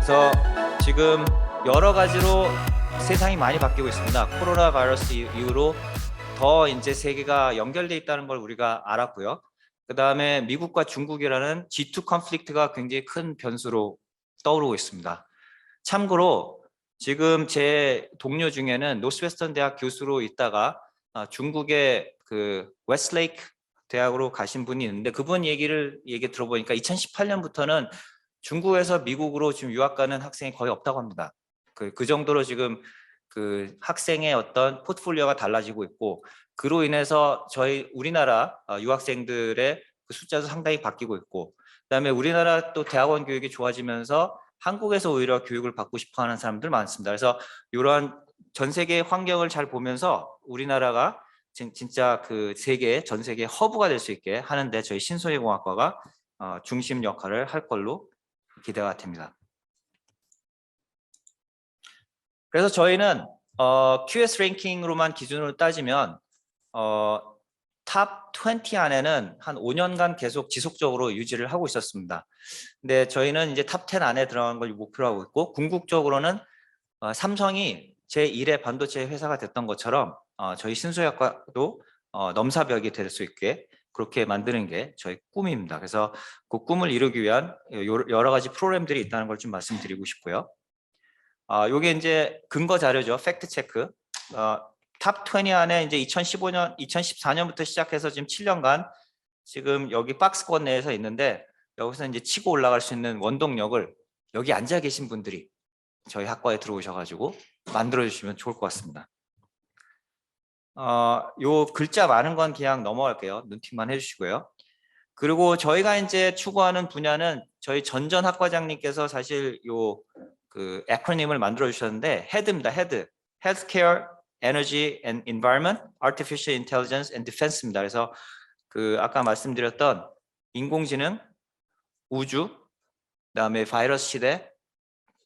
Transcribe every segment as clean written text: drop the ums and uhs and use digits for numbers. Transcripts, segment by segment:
그래서 지금 여러 가지로 세상이 많이 바뀌고 있습니다. 코로나 바이러스 이후로 더 이제 세계가 연결돼 있다는 걸 우리가 알았고요. 그 다음에 미국과 중국이라는 G2 컨플릭트가 굉장히 큰 변수로 떠오르고 있습니다. 참고로 지금 제 동료 중에는 노스웨스턴 대학 교수로 있다가 중국의 그 웨스트레이크 대학으로 가신 분이 있는데 그분 얘기 들어보니까 2018년부터는 중국에서 미국으로 지금 유학 가는 학생이 거의 없다고 합니다. 그 정도로 지금 그 학생의 어떤 포트폴리오가 달라지고 있고 그로 인해서 저희 우리나라 유학생들의 그 숫자도 상당히 바뀌고 있고 그다음에 우리나라 또 대학원 교육이 좋아지면서 한국에서 오히려 교육을 받고 싶어 하는 사람들 많습니다. 그래서 이러한 전 세계 환경을 잘 보면서 우리나라가 진짜 그 세계 전 세계 허브가 될 수 있게 하는데 저희 신소재공학과가 중심 역할을 할 걸로 기대가 됩니다. 그래서 저희는 QS 랭킹으로만 기준으로 따지면 탑 20 안에는 한 5년간 계속 지속적으로 유지를 하고 있었습니다. 근데 저희는 이제 탑 10 안에 들어간 걸 목표로 하고 있고 궁극적으로는 삼성이 제1의 반도체 회사가 됐던 것처럼 저희 신소재학과도 넘사벽이 될 수 있게 그렇게 만드는 게 저희 꿈입니다. 그래서 그 꿈을 이루기 위한 여러 가지 프로그램들이 있다는 걸 좀 말씀드리고 싶고요. 요게 이제 근거 자료죠. 팩트 체크. 탑 20 안에 이제 2014년부터 시작해서 지금 7년간 지금 여기 박스권 내에서 있는데 여기서 이제 치고 올라갈 수 있는 원동력을 여기 앉아 계신 분들이 저희 학과에 들어오셔가지고 만들어 주시면 좋을 것 같습니다. 요 글자 많은 건 그냥 넘어갈게요. 눈팅만 해주시고요. 그리고 저희가 이제 추구하는 분야는 저희 전전 학과장님께서 사실 요 그 에크로님을 만들어 주셨는데 헤드입니다. 헤드. Healthcare, Energy and Environment, Artificial Intelligence and Defense입니다. 그래서 그 아까 말씀드렸던 인공지능, 우주, 그다음에 바이러스 시대,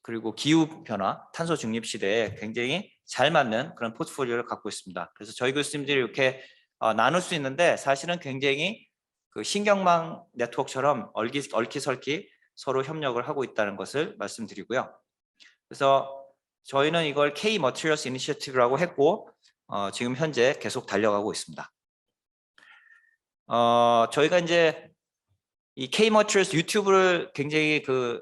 그리고 기후 변화, 탄소 중립 시대에 굉장히 잘 맞는 그런 포트폴리오를 갖고 있습니다. 그래서 저희 교수님들이 이렇게 나눌 수 있는데 사실은 굉장히 그 신경망 네트워크처럼 얼키설키 서로 협력을 하고 있다는 것을 말씀드리고요. 그래서 저희는 이걸 K Materials Initiative라고 했고 지금 현재 계속 달려가고 있습니다. 저희가 이제 이 K Materials 유튜브를 굉장히 그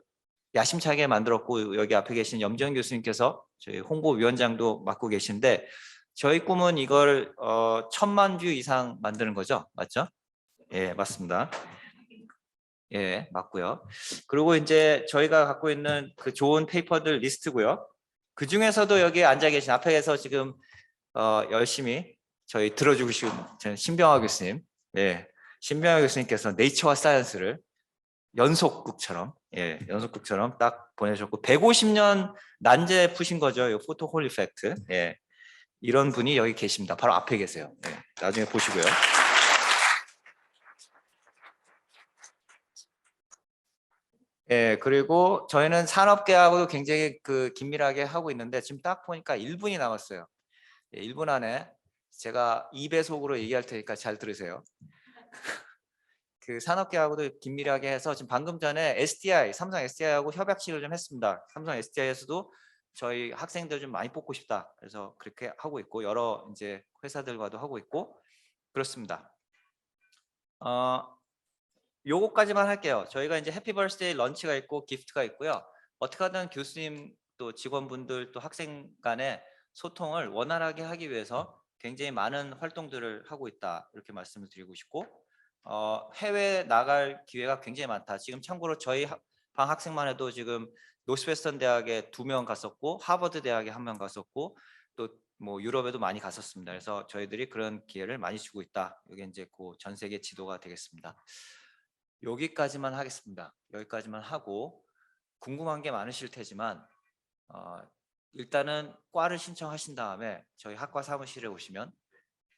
야심차게 만들었고 여기 앞에 계신 염지영 교수님께서 저희 홍보위원장도 맡고 계신데 저희 꿈은 이걸 1000만 뷰 이상 만드는 거죠, 맞죠? 예, 맞습니다. 예, 맞고요. 그리고 이제 저희가 갖고 있는 그 좋은 페이퍼들 리스트고요. 그 중에서도 여기 앉아 계신 앞에서 지금 열심히 저희 들어주신 신병화 교수님, 예, 신병화 교수님께서 네이처와 사이언스를 연속극처럼 딱 보내셨고 150년 난제 푸신 거죠. 이 포토홀 이펙트. 예. 이런 분이 여기 계십니다. 바로 앞에 계세요. 예. 나중에 보시고요. 예, 그리고 저희는 산업계하고도 굉장히 그 긴밀하게 하고 있는데 지금 딱 보니까 1분이 남았어요. 예, 1분 안에 제가 2배속으로 얘기할 테니까 잘 들으세요. 그 산업계하고도 긴밀하게 해서 지금 방금 전에 SDI, 삼성 SDI하고 협약식을 좀 했습니다. 삼성 SDI에서도 저희 학생들 좀 많이 뽑고 싶다. 그래서 그렇게 하고 있고 여러 이제 회사들과도 하고 있고 그렇습니다. 요거까지만 할게요. 저희가 이제 해피 버스데이 런치가 있고 기프트가 있고요. 어떻게 하든 교수님 또 직원분들 또 학생 간의 소통을 원활하게 하기 위해서 굉장히 많은 활동들을 하고 있다. 이렇게 말씀을 드리고 싶고 해외 나갈 기회가 굉장히 많다. 지금 참고로 저희 방 학생만 해도 지금 노스웨스턴 대학에 2명 갔었고 하버드 대학에 1명 갔었고 또 뭐 유럽에도 많이 갔었습니다. 그래서 저희들이 그런 기회를 많이 주고 있다. 이게 이제 그 전 세계 지도가 되겠습니다. 여기까지만 하겠습니다. 여기까지만 하고 궁금한 게 많으실 테지만 일단은 과를 신청하신 다음에 저희 학과 사무실에 오시면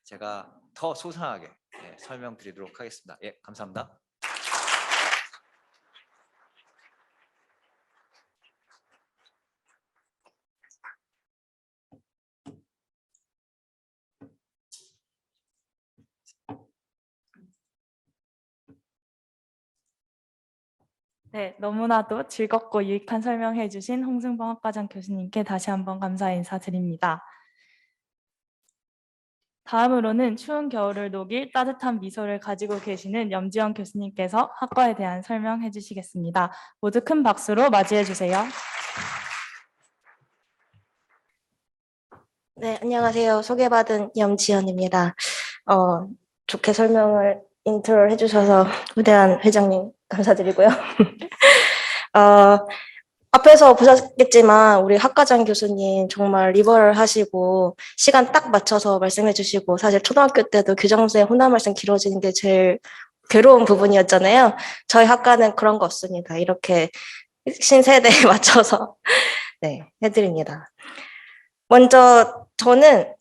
제가 더 소상하게 설명드리도록 하겠습니다. 예, 감사합니다. 네, 너무나도 즐겁고 유익한 설명해 주신 홍승범 학과장 교수님께 다시 한번 감사 인사드립니다. 다음으로는 추운 겨울을 녹일 따뜻한 미소를 가지고 계시는 염지영 교수님께서 학과에 대한 설명해 주시겠습니다. 모두 큰 박수로 맞이해 주세요. 네, 안녕하세요. 소개받은 염지연입니다. 좋게 인트로를 해주셔서 후대한 회장님 감사드리고요. 어, 앞에서 보셨겠지만 우리 학과장 교수님 정말 리버럴 하시고 시간 딱 맞춰서 말씀해 주시고 사실 초등학교 때도 교정수의 혼합 말씀 길어지는 게 제일 괴로운 부분이었잖아요. 저희 학과는 그런 거 없습니다. 이렇게 신세대에 맞춰서 네, 해드립니다. 먼저 저는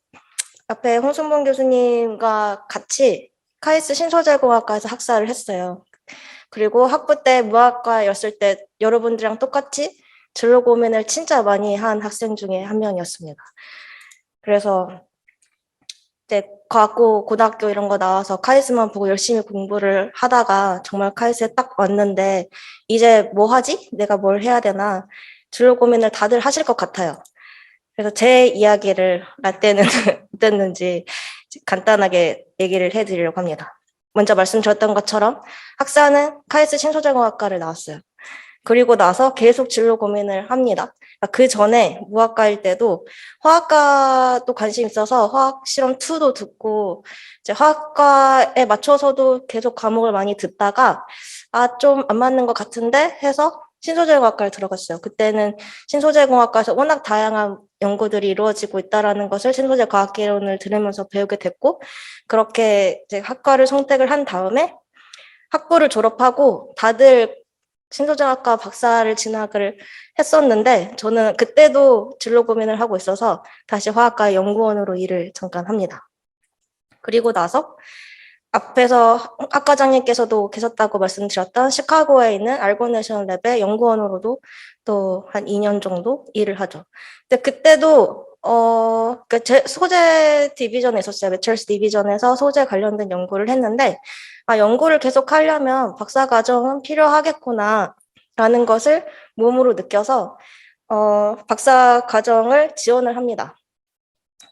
앞에 홍순봉 교수님과 같이 카이스트 신소재공학과에서 학사를 했어요. 그리고 학부 때 무학과였을 때 여러분들이랑 똑같이 진로 고민을 진짜 많이 한 학생 중에 한 명이었습니다. 그래서 이제 과학고 고등학교 이런 거 나와서 카이스트만 보고 열심히 공부를 하다가 정말 카이스트에 딱 왔는데 이제 뭐 하지? 내가 뭘 해야 되나? 진로 고민을 다들 하실 것 같아요. 그래서 제 이야기를 라떼는 어땠는지 간단하게 얘기를 해드리려고 합니다. 먼저 말씀드렸던 것처럼 학사는 카이스트 신소재공학과를 나왔어요. 그리고 나서 계속 진로 고민을 합니다. 그 전에 무학과일 때도 화학과도 관심 있어서 화학 실험 2도 듣고 이제 화학과에 맞춰서도 계속 과목을 많이 듣다가 좀 안 맞는 것 같은데 해서 신소재공학과를 들어갔어요. 그때는 신소재공학과에서 워낙 다양한 연구들이 이루어지고 있다는 것을 신소재과학개론을 들으면서 배우게 됐고 그렇게 이제 학과를 선택을 한 다음에 학부를 졸업하고 다들 신소재학과 박사를 진학을 했었는데 저는 그때도 진로 고민을 하고 있어서 다시 화학과 연구원으로 일을 잠깐 합니다. 그리고 나서 앞에서 학과장님께서도 계셨다고 말씀드렸던 시카고에 있는 알고네이션 랩의 연구원으로도 또 한 2년 정도 일을 하죠. 근데 그때도 제 소재 디비전에 있었어요. 매처스 디비전에서 소재 관련된 연구를 했는데 연구를 계속 하려면 박사 과정은 필요하겠구나 라는 것을 몸으로 느껴서 박사 과정을 지원을 합니다.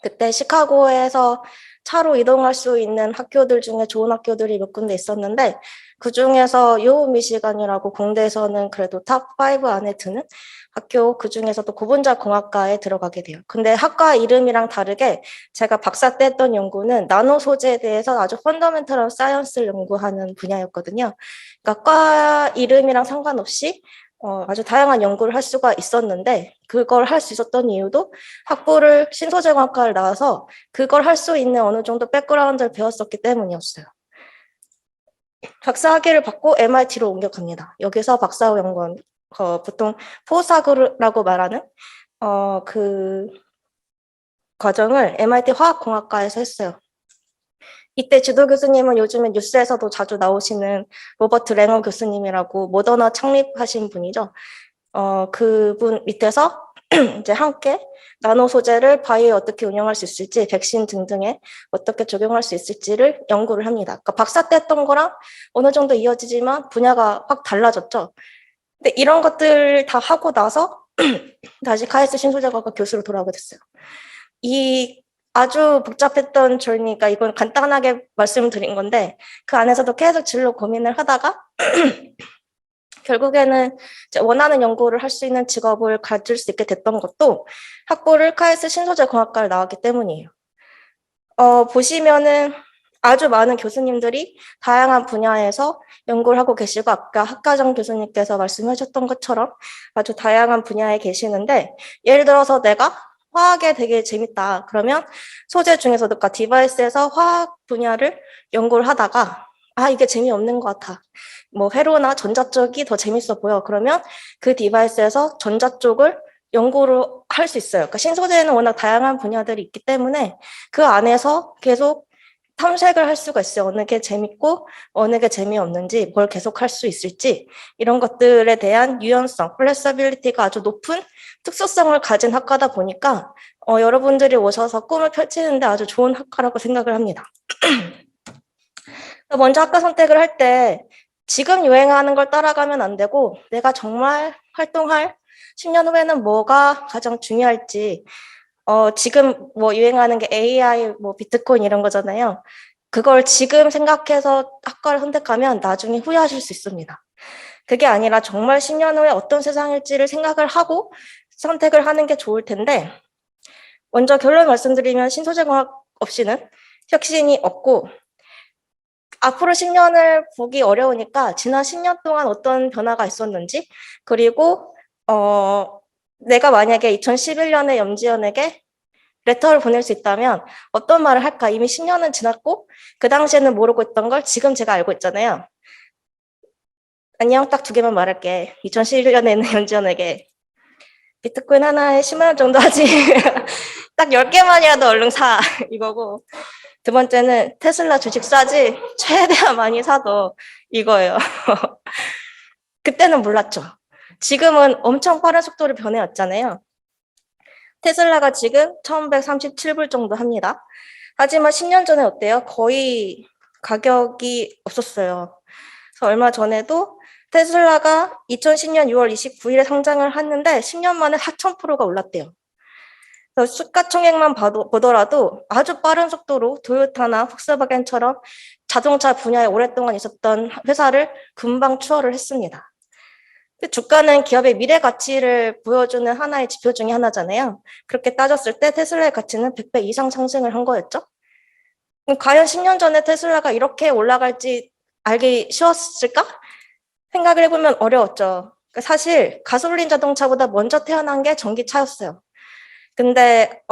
그때 시카고에서 차로 이동할 수 있는 학교들 중에 좋은 학교들이 몇 군데 있었는데 그 중에서 요 미시간이라고 공대에서는 그래도 탑5 안에 드는 학교 그 중에서도 고분자 공학과에 들어가게 돼요. 근데 학과 이름이랑 다르게 제가 박사 때 했던 연구는 나노 소재에 대해서 아주 펀더멘털한 사이언스를 연구하는 분야였거든요. 그러니까 과 이름이랑 상관없이 아주 다양한 연구를 할 수가 있었는데 그걸 할 수 있었던 이유도 학부를 신소재공학과를 나와서 그걸 할 수 있는 어느 정도 백그라운드를 배웠었기 때문이었어요. 박사 학위를 받고 MIT로 옮겨갑니다. 여기서 박사후 연구원, 보통 포스닥이라고 말하는 그 과정을 MIT 화학공학과에서 했어요. 이때 지도 교수님은 요즘에 뉴스에서도 자주 나오시는 로버트 랭어 교수님이라고 모더나 창립하신 분이죠. 그분 밑에서 이제 함께 나노 소재를 바이오에 어떻게 운영할 수 있을지, 백신 등등에 어떻게 적용할 수 있을지를 연구를 합니다. 그러니까 박사 때 했던 거랑 어느 정도 이어지지만 분야가 확 달라졌죠. 근데 이런 것들 다 하고 나서 다시 카이스트 신소재과학과 교수로 돌아오게 됐어요. 이 아주 복잡했던 저니까 이건 간단하게 말씀드린 건데 그 안에서도 계속 진로 고민을 하다가 결국에는 이제 원하는 연구를 할 수 있는 직업을 가질 수 있게 됐던 것도 학부를 카이스트 신소재공학과를 나왔기 때문이에요. 보시면은 아주 많은 교수님들이 다양한 분야에서 연구를 하고 계시고 아까 학과장 교수님께서 말씀하셨던 것처럼 아주 다양한 분야에 계시는데 예를 들어서 내가 화학에 되게 재밌다. 그러면 소재 중에서도 그러니까 디바이스에서 화학 분야를 연구를 하다가 이게 재미없는 것 같아. 뭐 회로나 전자 쪽이 더 재밌어 보여. 그러면 그 디바이스에서 전자 쪽을 연구를 할 수 있어요. 그러니까 신소재에는 워낙 다양한 분야들이 있기 때문에 그 안에서 계속 탐색을 할 수가 있어요. 어느 게 재밌고 어느 게 재미없는지 뭘 계속 할 수 있을지 이런 것들에 대한 유연성, 플렉서빌리티가 아주 높은 특수성을 가진 학과다 보니까 여러분들이 오셔서 꿈을 펼치는데 아주 좋은 학과라고 생각을 합니다. 먼저 학과 선택을 할 때 지금 유행하는 걸 따라가면 안 되고 내가 정말 활동할 10년 후에는 뭐가 가장 중요할지 지금 뭐 유행하는 게 AI, 뭐 비트코인 이런 거잖아요. 그걸 지금 생각해서 학과를 선택하면 나중에 후회하실 수 있습니다. 그게 아니라 정말 10년 후에 어떤 세상일지를 생각을 하고 선택을 하는 게 좋을 텐데 먼저 결론 말씀드리면 신소재공학 없이는 혁신이 없고 앞으로 10년을 보기 어려우니까 지난 10년 동안 어떤 변화가 있었는지 그리고 내가 만약에 2011년에 염지연에게 레터를 보낼 수 있다면 어떤 말을 할까? 이미 10년은 지났고 그 당시에는 모르고 있던 걸 지금 제가 알고 있잖아요. 안녕, 딱 2개만 말할게. 2011년에는 염지연에게 비트코인 하나에 10만 원 정도 하지. 딱 10개만이라도 얼른 사. 이거고. 두 번째는 테슬라 주식 사지. 최대한 많이 사도 이거예요. 그때는 몰랐죠. 지금은 엄청 빠른 속도로 변해왔잖아요. 테슬라가 지금 1137불 정도 합니다. 하지만 10년 전에 어때요? 거의 가격이 없었어요. 그래서 얼마 전에도 테슬라가 2010년 6월 29일에 상장을 했는데 10년 만에 4000%가 올랐대요. 그래서 시가총액만 보더라도 아주 빠른 속도로 도요타나 폭스바겐처럼 자동차 분야에 오랫동안 있었던 회사를 금방 추월을 했습니다. 주가는 기업의 미래 가치를 보여주는 하나의 지표 중에 하나잖아요. 그렇게 따졌을 때 테슬라의 가치는 100배 이상 상승을 한 거였죠. 과연 10년 전에 테슬라가 이렇게 올라갈지 알기 쉬웠을까? 생각을 해보면 어려웠죠. 사실 가솔린 자동차보다 먼저 태어난 게 전기차였어요. 근데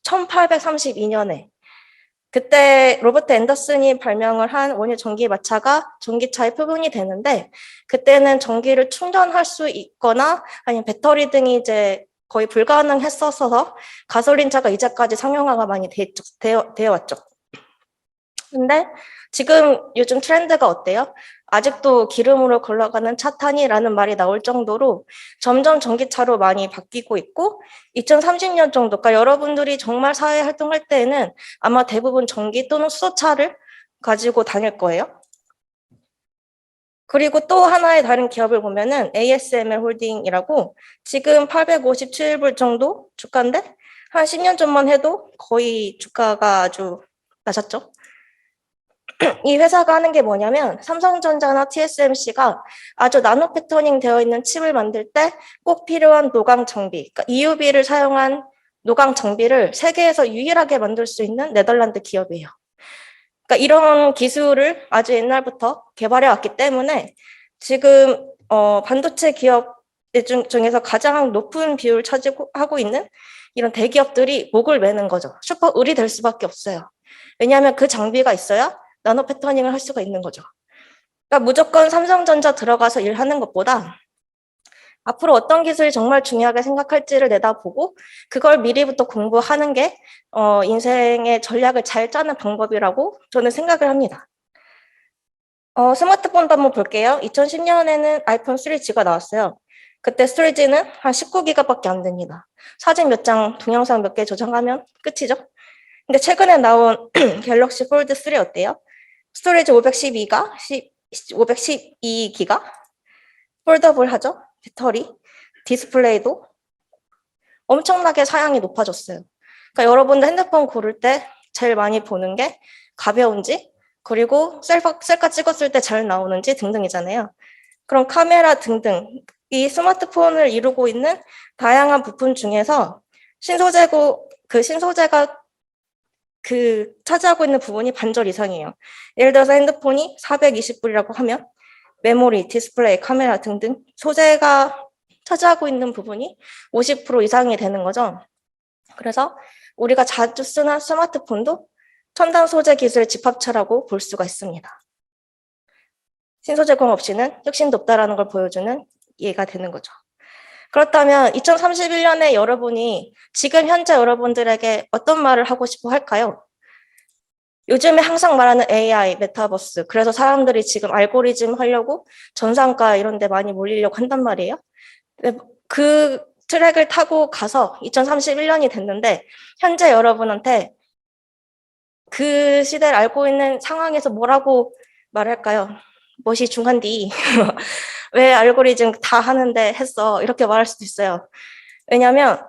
1832년에 그때 로버트 앤더슨이 발명을 한 원유 전기 마차가 전기차의 표본이 되는데 그때는 전기를 충전할 수 있거나 아니면 배터리 등이 이제 거의 불가능했어서 가솔린차가 이제까지 상용화가 많이 되어 왔죠. 근데 지금 요즘 트렌드가 어때요? 아직도 기름으로 굴러가는 차 타니라는 말이 나올 정도로 점점 전기차로 많이 바뀌고 있고 2030년 정도, 그러니까 여러분들이 정말 사회 활동할 때에는 아마 대부분 전기 또는 수소차를 가지고 다닐 거예요. 그리고 또 하나의 다른 기업을 보면은 ASML 홀딩이라고 지금 857불 정도 주가인데 한 10년 전만 해도 거의 주가가 아주 낮았죠. 이 회사가 하는 게 뭐냐면 삼성전자나 TSMC가 아주 나노 패터닝 되어 있는 칩을 만들 때 꼭 필요한 노광 장비, 그러니까 EUV를 사용한 노광 장비를 세계에서 유일하게 만들 수 있는 네덜란드 기업이에요. 그러니까 이런 기술을 아주 옛날부터 개발해 왔기 때문에 지금 반도체 기업 중에서 가장 높은 비율을 차지하고 있는 이런 대기업들이 목을 매는 거죠. 슈퍼 을이 될 수밖에 없어요. 왜냐하면 그 장비가 있어야 나노 패터닝을 할 수가 있는 거죠. 그러니까 무조건 삼성전자 들어가서 일하는 것보다 앞으로 어떤 기술이 정말 중요하게 생각할지를 내다보고 그걸 미리부터 공부하는 게 인생의 전략을 잘 짜는 방법이라고 저는 생각을 합니다. 스마트폰도 한번 볼게요. 2010년에는 아이폰 3G가 나왔어요. 그때 스토리지는 한 19기가밖에 안 됩니다. 사진 몇 장, 동영상 몇 개 저장하면 끝이죠. 근데 최근에 나온 갤럭시 폴드 3 어때요? 스토리지 512기가, 폴더블 하죠? 배터리, 디스플레이도 엄청나게 사양이 높아졌어요. 그러니까 여러분들 핸드폰 고를 때 제일 많이 보는 게 가벼운지, 그리고 셀카 찍었을 때 잘 나오는지 등등이잖아요. 그럼 카메라 등등, 이 스마트폰을 이루고 있는 다양한 부품 중에서 신소재가 차지하고 있는 부분이 반절 이상이에요. 예를 들어서 핸드폰이 420불이라고 하면 메모리, 디스플레이, 카메라 등등 소재가 차지하고 있는 부분이 50% 이상이 되는 거죠. 그래서 우리가 자주 쓰는 스마트폰도 첨단 소재 기술의 집합체라고 볼 수가 있습니다. 신소재 공업 없이는 혁신도 없다라는 걸 보여주는 예가 되는 거죠. 그렇다면 2031년에 여러분이 지금 현재 여러분들에게 어떤 말을 하고 싶어 할까요? 요즘에 항상 말하는 AI, 메타버스, 그래서 사람들이 지금 알고리즘 하려고 전산가 이런 데 많이 몰리려고 한단 말이에요. 그 트랙을 타고 가서 2031년이 됐는데 현재 여러분한테 그 시대를 알고 있는 상황에서 뭐라고 말할까요? 멋이 중한디 왜 알고리즘 다 하는데 했어? 이렇게 말할 수도 있어요. 왜냐하면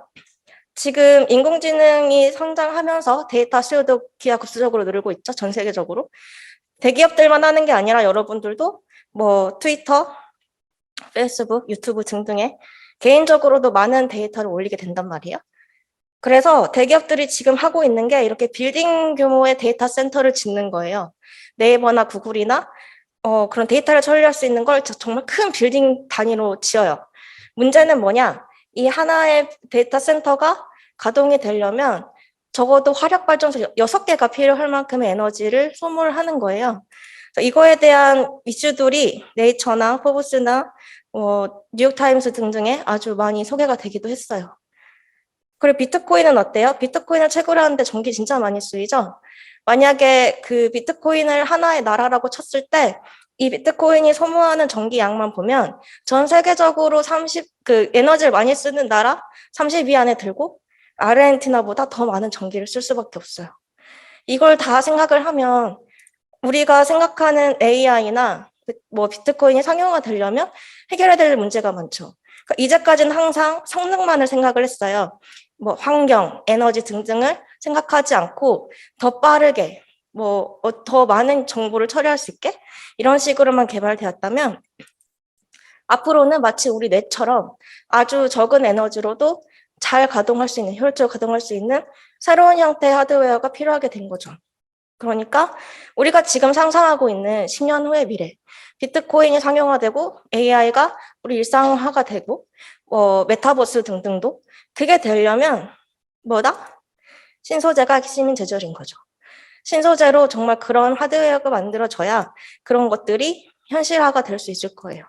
지금 인공지능이 성장하면서 데이터 수요도 기하급수적으로 늘고 있죠. 전 세계적으로. 대기업들만 하는 게 아니라 여러분들도 뭐 트위터, 페이스북, 유튜브 등등에 개인적으로도 많은 데이터를 올리게 된단 말이에요. 그래서 대기업들이 지금 하고 있는 게 이렇게 빌딩 규모의 데이터 센터를 짓는 거예요. 네이버나 구글이나 그런 데이터를 처리할 수 있는 걸 정말 큰 빌딩 단위로 지어요. 문제는 뭐냐? 이 하나의 데이터 센터가 가동이 되려면 적어도 화력 발전소 6개가 필요할 만큼의 에너지를 소모하는 거예요. 이거에 대한 이슈들이 네이처나 포브스나 뉴욕타임스 등등에 아주 많이 소개가 되기도 했어요. 그리고 비트코인은 어때요? 비트코인을 채굴 하는데 전기 진짜 많이 쓰이죠? 만약에 그 비트코인을 하나의 나라라고 쳤을 때 이 비트코인이 소모하는 전기 양만 보면 전 세계적으로 그 에너지를 많이 쓰는 나라 30위 안에 들고 아르헨티나보다 더 많은 전기를 쓸 수밖에 없어요. 이걸 다 생각을 하면 우리가 생각하는 AI나 뭐 비트코인이 상용화 되려면 해결해야 될 문제가 많죠. 그러니까 이제까지는 항상 성능만을 생각을 했어요. 뭐 환경, 에너지 등등을 생각하지 않고 더 빠르게 더 많은 정보를 처리할 수 있게 이런 식으로만 개발되었다면 앞으로는 마치 우리 뇌처럼 아주 적은 에너지로도 잘 가동할 수 있는, 효율적으로 가동할 수 있는 새로운 형태의 하드웨어가 필요하게 된 거죠. 그러니까 우리가 지금 상상하고 있는 10년 후의 미래, 비트코인이 상용화되고 AI가 우리 일상화가 되고 메타버스 등등도 그게 되려면 뭐다? 신소재가 핵심인 제절인 거죠. 신소재로 정말 그런 하드웨어가 만들어져야 그런 것들이 현실화가 될 수 있을 거예요.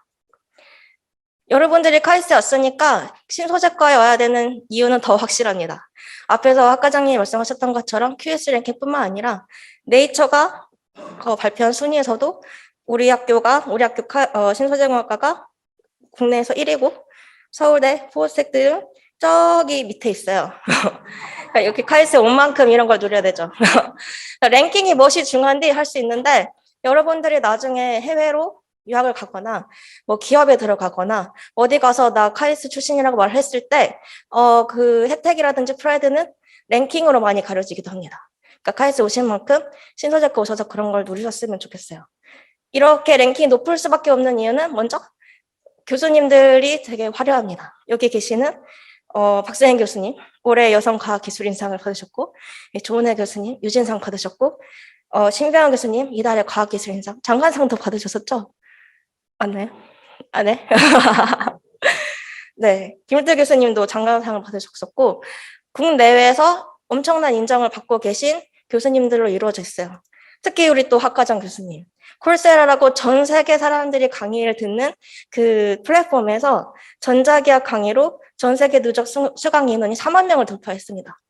여러분들이 카이스트에 왔으니까 신소재과에 와야 되는 이유는 더 확실합니다. 앞에서 학 과장님이 말씀하셨던 것처럼 QS 랭킹뿐만 아니라 네이처가 발표한 순위에서도 우리 학교 신소재공학과가 국내에서 1위고 서울대, 포스텍들은 저기 밑에 있어요. 이렇게 카이스트에 온 만큼 이런 걸 누려야 되죠. 랭킹이 무엇이 중요한지 할 수 있는데 여러분들이 나중에 해외로 유학을 가거나 뭐 기업에 들어가거나 어디 가서 나 카이스트 출신이라고 말했을 때 그 혜택이라든지 프라이드는 랭킹으로 많이 가려지기도 합니다. 그러니까 카이스트 오신 만큼 신소재과 오셔서 그런 걸 누리셨으면 좋겠어요. 이렇게 랭킹이 높을 수밖에 없는 이유는 먼저 교수님들이 되게 화려합니다. 여기 계시는 박세현 교수님, 올해 여성과학기술인상을 받으셨고, 조은혜 교수님, 유진상 받으셨고, 신병현 교수님, 이달의 과학기술인상, 장관상도 받으셨었죠? 맞나요? 아, 네. 네. 김일태 교수님도 장관상을 받으셨었고, 국내외에서 엄청난 인정을 받고 계신 교수님들로 이루어져 있어요. 특히 우리 또 학과장 교수님. 콜세라라고 전 세계 사람들이 강의를 듣는 그 플랫폼에서 전자기학 강의로 전 세계 누적 수강 인원이 4만 명을 돌파했습니다.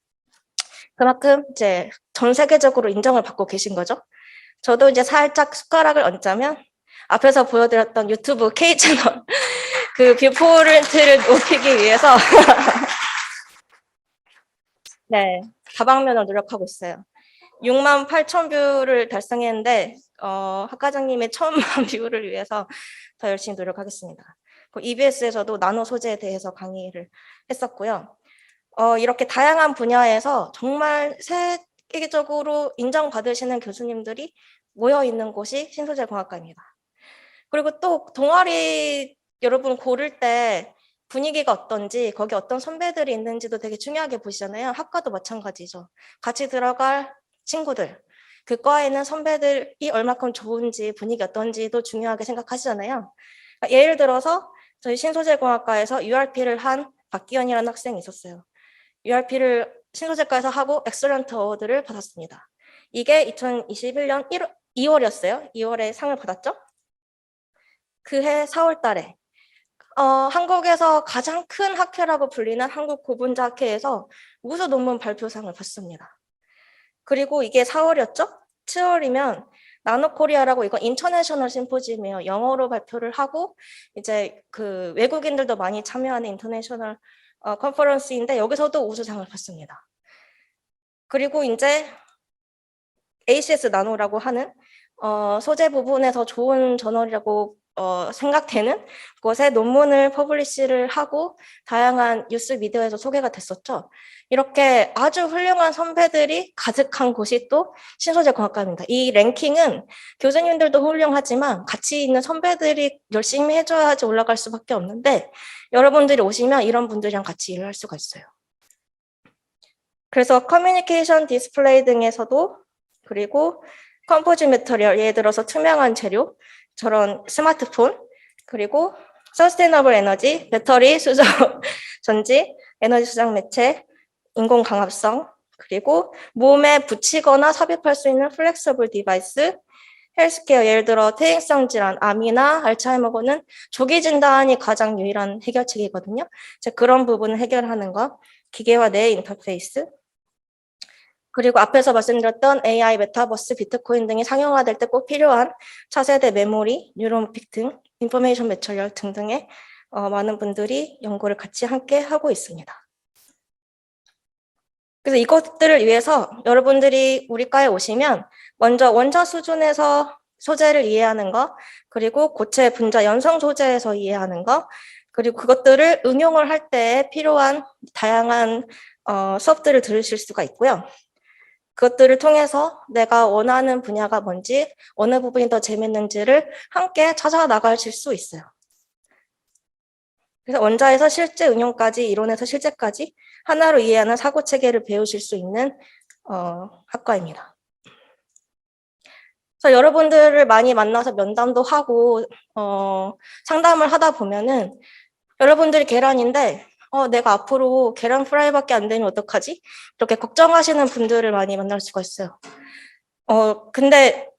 그만큼 이제 전 세계적으로 인정을 받고 계신 거죠. 저도 이제 살짝 숟가락을 얹자면 앞에서 보여드렸던 유튜브 K채널 그 뷰포인트를 높이기 위해서 네, 다방면으로 노력하고 있어요. 6만 8천 뷰를 달성했는데 학과장님의 1,000만 뷰를 위해서 더 열심히 노력하겠습니다. EBS에서도 나노 소재에 대해서 강의를 했었고요. 이렇게 다양한 분야에서 정말 세계적으로 인정받으시는 교수님들이 모여 있는 곳이 신소재공학과입니다. 그리고 또 동아리 여러분 고를 때 분위기가 어떤지 거기 어떤 선배들이 있는지도 되게 중요하게 보시잖아요. 학과도 마찬가지죠. 같이 들어갈 친구들, 그 과에는 선배들이 얼마큼 좋은지 분위기 어떤지도 중요하게 생각하시잖아요. 예를 들어서 저희 신소재공학과에서 URP를 한 박기현이라는 학생이 있었어요. URP를 신소재과에서 하고 엑셀런트 어워드를 받았습니다. 이게 2021년 2월이었어요. 2월에 상을 받았죠. 그해 4월 달에 한국에서 가장 큰 학회라고 불리는 한국고분자학회에서 우수 논문 발표상을 받습니다. 그리고 이게 4월이었죠? 7월이면 나노코리아라고 이거 인터내셔널 심포지엄이에요. 영어로 발표를 하고 이제 그 외국인들도 많이 참여하는 인터내셔널 컨퍼런스인데 여기서도 우수상을 받습니다. 그리고 이제 ACS 나노라고 하는 소재 부분에서 좋은 저널이라고 생각되는 곳에 논문을 퍼블리시를 하고 다양한 뉴스 미디어에서 소개가 됐었죠. 이렇게 아주 훌륭한 선배들이 가득한 곳이 또 신소재공학과입니다. 이 랭킹은 교수님들도 훌륭하지만 같이 있는 선배들이 열심히 해줘야지 올라갈 수밖에 없는데 여러분들이 오시면 이런 분들이랑 같이 일을 할 수가 있어요. 그래서 커뮤니케이션 디스플레이 등에서도 그리고 컴포지 매터리얼, 예를 들어서 투명한 재료, 저런 스마트폰, 그리고 서스테이너블 에너지, 배터리 수저 전지, 에너지 수장 매체, 인공 강압성, 그리고 몸에 붙이거나 삽입할 수 있는 플렉서블 디바이스, 헬스케어, 예를 들어 퇴행성 질환, 암이나 알츠하이머고는 조기 진단이 가장 유일한 해결책이거든요. 그런 부분을 해결하는 거, 기계와 뇌 인터페이스, 그리고 앞에서 말씀드렸던 AI, 메타버스, 비트코인 등이 상용화될 때 꼭 필요한 차세대 메모리, 뉴로모픽 등 인포메이션 매처리얼 등등의 많은 분들이 연구를 같이 함께 하고 있습니다. 그래서 이것들을 위해서 여러분들이 우리 과에 오시면 먼저 원자 수준에서 소재를 이해하는 거, 그리고 고체 분자 연성 소재에서 이해하는 거, 그리고 그것들을 응용을 할 때 필요한 다양한 수업들을 들으실 수가 있고요. 그것들을 통해서 내가 원하는 분야가 뭔지, 어느 부분이 더 재밌는지를 함께 찾아 나가실 수 있어요. 그래서 원자에서 실제 응용까지, 이론에서 실제까지 하나로 이해하는 사고 체계를 배우실 수 있는 학과입니다. 그래서 여러분들을 많이 만나서 면담도 하고 상담을 하다 보면은 여러분들이 계란인데 내가 앞으로 계란 프라이밖에 안 되면 어떡하지? 이렇게 걱정하시는 분들을 많이 만날 수가 있어요. 근데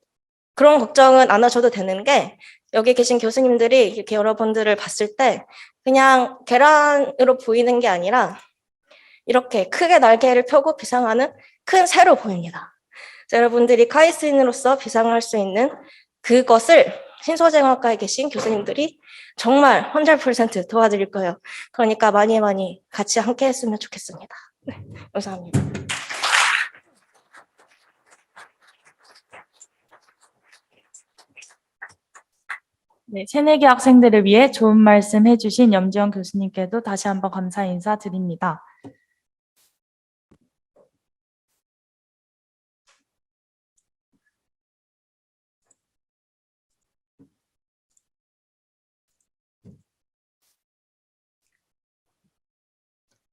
그런 걱정은 안 하셔도 되는 게 여기 계신 교수님들이 이렇게 여러분들을 봤을 때 그냥 계란으로 보이는 게 아니라 이렇게 크게 날개를 펴고 비상하는 큰 새로 보입니다. 여러분들이 카이스인으로서 비상할 수 있는 그것을 신소재공학과에 계신 교수님들이 정말 100% 도와드릴 거예요. 그러니까 많이 같이 함께 했으면 좋겠습니다. 네, 감사합니다. 네, 새내기 학생들을 위해 좋은 말씀 해주신 염지연 교수님께도 다시 한번 감사 인사드립니다.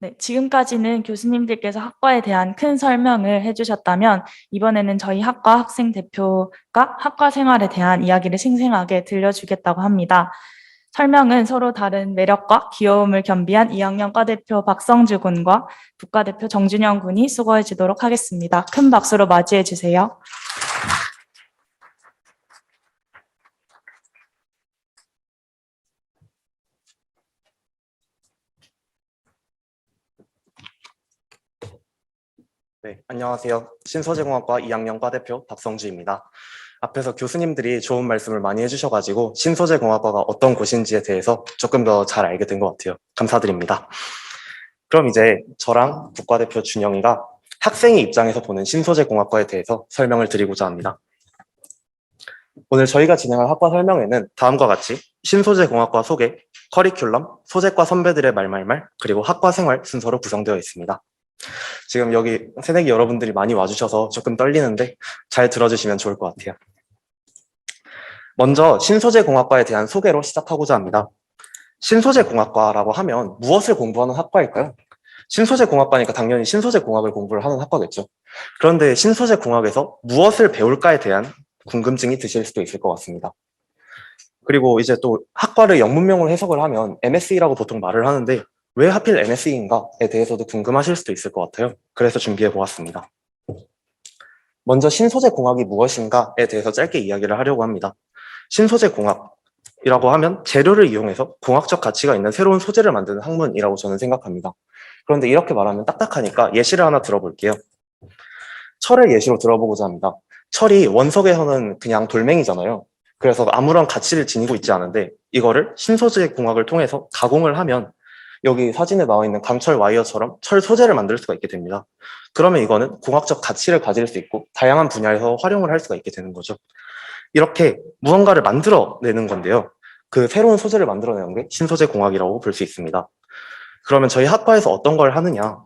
네, 지금까지는 교수님들께서 학과에 대한 큰 설명을 해주셨다면 이번에는 저희 학과 학생 대표가 학과 생활에 대한 이야기를 생생하게 들려주겠다고 합니다. 설명은 서로 다른 매력과 귀여움을 겸비한 2학년 과대표 박성주 군과 부과대표 정준영 군이 수고해 주도록 하겠습니다. 큰 박수로 맞이해 주세요. 네, 안녕하세요. 신소재공학과 2학년 과대표 박성주입니다. 앞에서 교수님들이 좋은 말씀을 많이 해주셔가지고 신소재공학과가 어떤 곳인지에 대해서 조금 더 잘 알게 된 것 같아요. 감사드립니다. 그럼 이제 저랑 부과대표 준영이가 학생의 입장에서 보는 신소재공학과에 대해서 설명을 드리고자 합니다. 오늘 저희가 진행할 학과 설명회는 다음과 같이 신소재공학과 소개, 커리큘럼, 소재과 선배들의 말말말, 그리고 학과 생활 순서로 구성되어 있습니다. 지금 여기 새내기 여러분들이 많이 와주셔서 조금 떨리는데 잘 들어주시면 좋을 것 같아요. 먼저 신소재공학과에 대한 소개로 시작하고자 합니다. 신소재공학과라고 하면 무엇을 공부하는 학과일까요? 신소재공학과니까 당연히 신소재공학을 공부를 하는 학과겠죠. 그런데 신소재공학에서 무엇을 배울까에 대한 궁금증이 드실 수도 있을 것 같습니다. 그리고 이제 또 학과를 영문명으로 해석을 하면 MSE라고 보통 말을 하는데 왜 하필 MSE인가에 대해서도 궁금하실 수도 있을 것 같아요. 그래서 준비해 보았습니다. 먼저 신소재공학이 무엇인가에 대해서 짧게 이야기를 하려고 합니다. 신소재공학이라고 하면 재료를 이용해서 공학적 가치가 있는 새로운 소재를 만드는 학문이라고 저는 생각합니다. 그런데 이렇게 말하면 딱딱하니까 예시를 하나 들어볼게요. 철을 예시로 들어보고자 합니다. 철이 원석에서는 그냥 돌멩이잖아요. 그래서 아무런 가치를 지니고 있지 않은데 이거를 신소재공학을 통해서 가공을 하면 여기 사진에 나와 있는 강철 와이어처럼 철 소재를 만들 수가 있게 됩니다. 그러면 이거는 공학적 가치를 가질 수 있고 다양한 분야에서 활용을 할 수가 있게 되는 거죠. 이렇게 무언가를 만들어내는 건데요. 그 새로운 소재를 만들어내는 게 신소재 공학이라고 볼 수 있습니다. 그러면 저희 학과에서 어떤 걸 하느냐?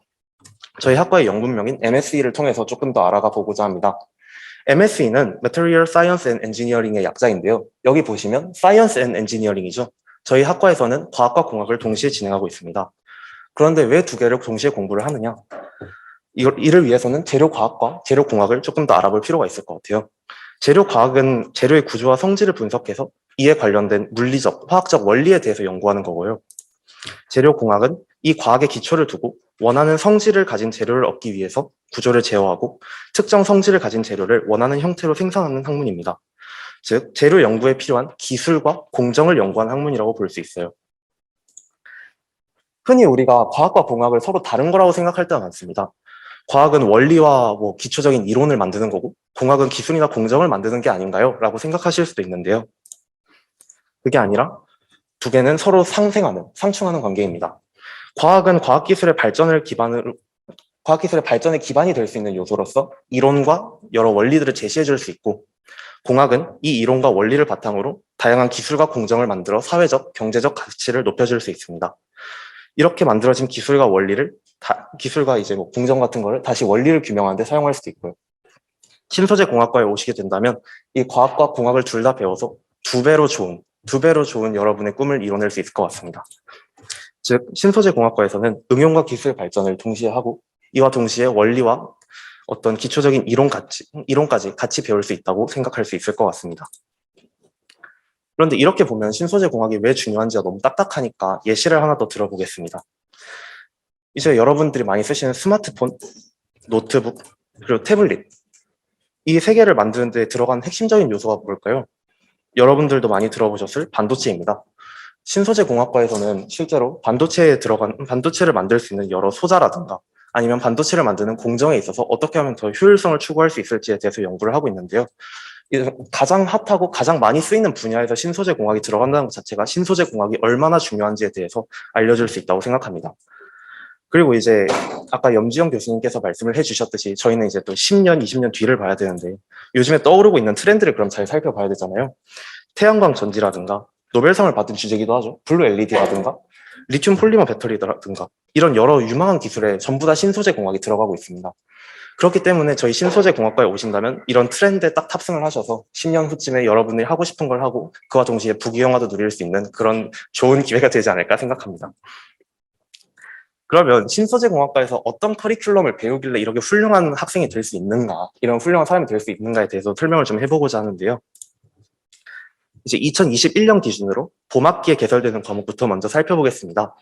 저희 학과의 연구명인 MSE를 통해서 조금 더 알아가 보고자 합니다. MSE는 Material Science and Engineering의 약자인데요. 여기 보시면 Science and Engineering이죠. 저희 학과에서는 과학과 공학을 동시에 진행하고 있습니다. 그런데 왜 두 개를 동시에 공부를 하느냐? 이를 위해서는 재료과학과 재료공학을 조금 더 알아볼 필요가 있을 것 같아요. 재료과학은 재료의 구조와 성질을 분석해서 이에 관련된 물리적, 화학적 원리에 대해서 연구하는 거고요. 재료공학은 이 과학의 기초를 두고 원하는 성질을 가진 재료를 얻기 위해서 구조를 제어하고 특정 성질을 가진 재료를 원하는 형태로 생산하는 학문입니다. 즉, 재료 연구에 필요한 기술과 공정을 연구한 학문이라고 볼 수 있어요. 흔히 우리가 과학과 공학을 서로 다른 거라고 생각할 때가 많습니다. 과학은 원리와 기초적인 이론을 만드는 거고 공학은 기술이나 공정을 만드는 게 아닌가요? 라고 생각하실 수도 있는데요. 그게 아니라 두 개는 서로 상충하는 관계입니다. 과학은 과학기술의 발전의 기반이 될 수 있는 요소로서 이론과 여러 원리들을 제시해 줄 수 있고, 공학은 이 이론과 원리를 바탕으로 다양한 기술과 공정을 만들어 사회적, 경제적 가치를 높여줄 수 있습니다. 이렇게 만들어진 기술과 원리를 기술과 공정 같은 거를 다시 원리를 규명하는 데 사용할 수도 있고요. 신소재 공학과에 오시게 된다면 이 과학과 공학을 둘 다 배워서 두 배로 좋은 여러분의 꿈을 이뤄낼 수 있을 것 같습니다. 즉, 신소재 공학과에서는 응용과 기술 발전을 동시에 하고 이와 동시에 원리와 어떤 기초적인 이론까지 같이 배울 수 있다고 생각할 수 있을 것 같습니다. 그런데 이렇게 보면 신소재 공학이 왜 중요한지가 너무 딱딱하니까 예시를 하나 더 들어보겠습니다. 이제 여러분들이 많이 쓰시는 스마트폰, 노트북, 그리고 태블릿, 이 세 개를 만드는 데 들어간 핵심적인 요소가 뭘까요? 여러분들도 많이 들어보셨을 반도체입니다. 신소재 공학과에서는 실제로 반도체를 만들 수 있는 여러 소자라든가 아니면 반도체를 만드는 공정에 있어서 어떻게 하면 더 효율성을 추구할 수 있을지에 대해서 연구를 하고 있는데요. 가장 핫하고 가장 많이 쓰이는 분야에서 신소재 공학이 들어간다는 것 자체가 신소재 공학이 얼마나 중요한지에 대해서 알려줄 수 있다고 생각합니다. 그리고 이제 아까 염지영 교수님께서 말씀을 해주셨듯이 저희는 이제 또 10년, 20년 뒤를 봐야 되는데 요즘에 떠오르고 있는 트렌드를 그럼 잘 살펴봐야 되잖아요. 태양광 전지라든가 노벨상을 받은 주제기도 하죠. 블루 LED라든가 리튬 폴리머 배터리라든가 이런 여러 유망한 기술에 전부 다 신소재 공학이 들어가고 있습니다. 그렇기 때문에 저희 신소재 공학과에 오신다면 이런 트렌드에 딱 탑승을 하셔서 10년 후쯤에 여러분들이 하고 싶은 걸 하고 그와 동시에 부귀영화도 누릴 수 있는 그런 좋은 기회가 되지 않을까 생각합니다. 그러면 신소재 공학과에서 어떤 커리큘럼을 배우길래 이렇게 훌륭한 학생이 될 수 있는가, 이런 훌륭한 사람이 될 수 있는가에 대해서 설명을 좀 해보고자 하는데요. 이제 2021년 기준으로 봄학기에 개설되는 과목부터 먼저 살펴보겠습니다.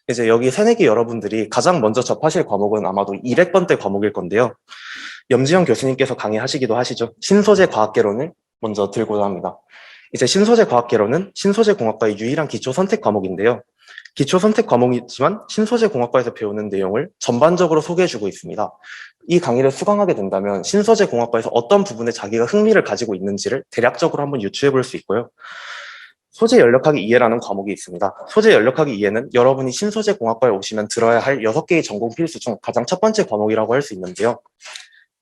이제 여기 새내기 여러분들이 가장 먼저 접하실 과목은 아마도 200번대 과목일 건데요. 염지영 교수님께서 강의하시기도 하시죠. 신소재 과학개론을 먼저 들고자 합니다. 이제 신소재 과학개론은 신소재 공학과의 유일한 기초 선택 과목인데요. 기초 선택 과목이지만 신소재 공학과에서 배우는 내용을 전반적으로 소개해주고 있습니다. 이 강의를 수강하게 된다면 신소재 공학과에서 어떤 부분에 자기가 흥미를 가지고 있는지를 대략적으로 한번 유추해 볼 수 있고요. 소재 연력학의 이해라는 과목이 있습니다. 소재 연력학의 이해는 여러분이 신소재 공학과에 오시면 들어야 할 6개의 전공 필수 중 가장 첫 번째 과목이라고 할 수 있는데요.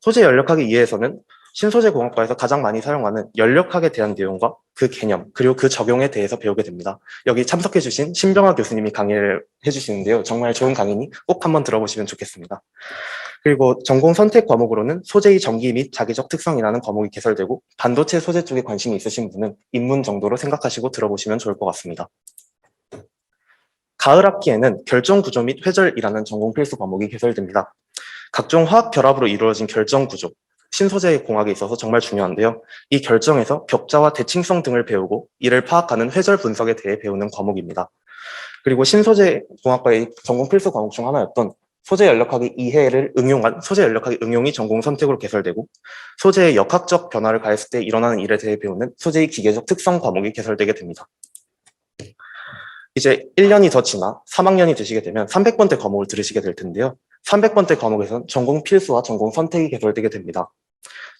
소재 연력학의 이해에서는 신소재 공학과에서 가장 많이 사용하는 연력학에 대한 내용과 그 개념, 그리고 그 적용에 대해서 배우게 됩니다. 여기 참석해주신 신병화 교수님이 강의를 해주시는데요. 정말 좋은 강의니 꼭 한번 들어보시면 좋겠습니다. 그리고 전공 선택 과목으로는 소재의 전기 및 자기적 특성이라는 과목이 개설되고 반도체 소재 쪽에 관심이 있으신 분은 입문 정도로 생각하시고 들어보시면 좋을 것 같습니다. 가을 학기에는 결정 구조 및 회절이라는 전공 필수 과목이 개설됩니다. 각종 화학 결합으로 이루어진 결정 구조, 신소재 공학에 있어서 정말 중요한데요. 이 결정에서 격자와 대칭성 등을 배우고 이를 파악하는 회절 분석에 대해 배우는 과목입니다. 그리고 신소재 공학과의 전공 필수 과목 중 하나였던 소재 연력학의 이해를 응용한 소재 연력학의 응용이 전공 선택으로 개설되고 소재의 역학적 변화를 가했을 때 일어나는 일에 대해 배우는 소재의 기계적 특성 과목이 개설되게 됩니다. 이제 1년이 더 지나 3학년이 되시게 되면 300번대 과목을 들으시게 될 텐데요. 300번대 과목에서는 전공 필수와 전공 선택이 개설되게 됩니다.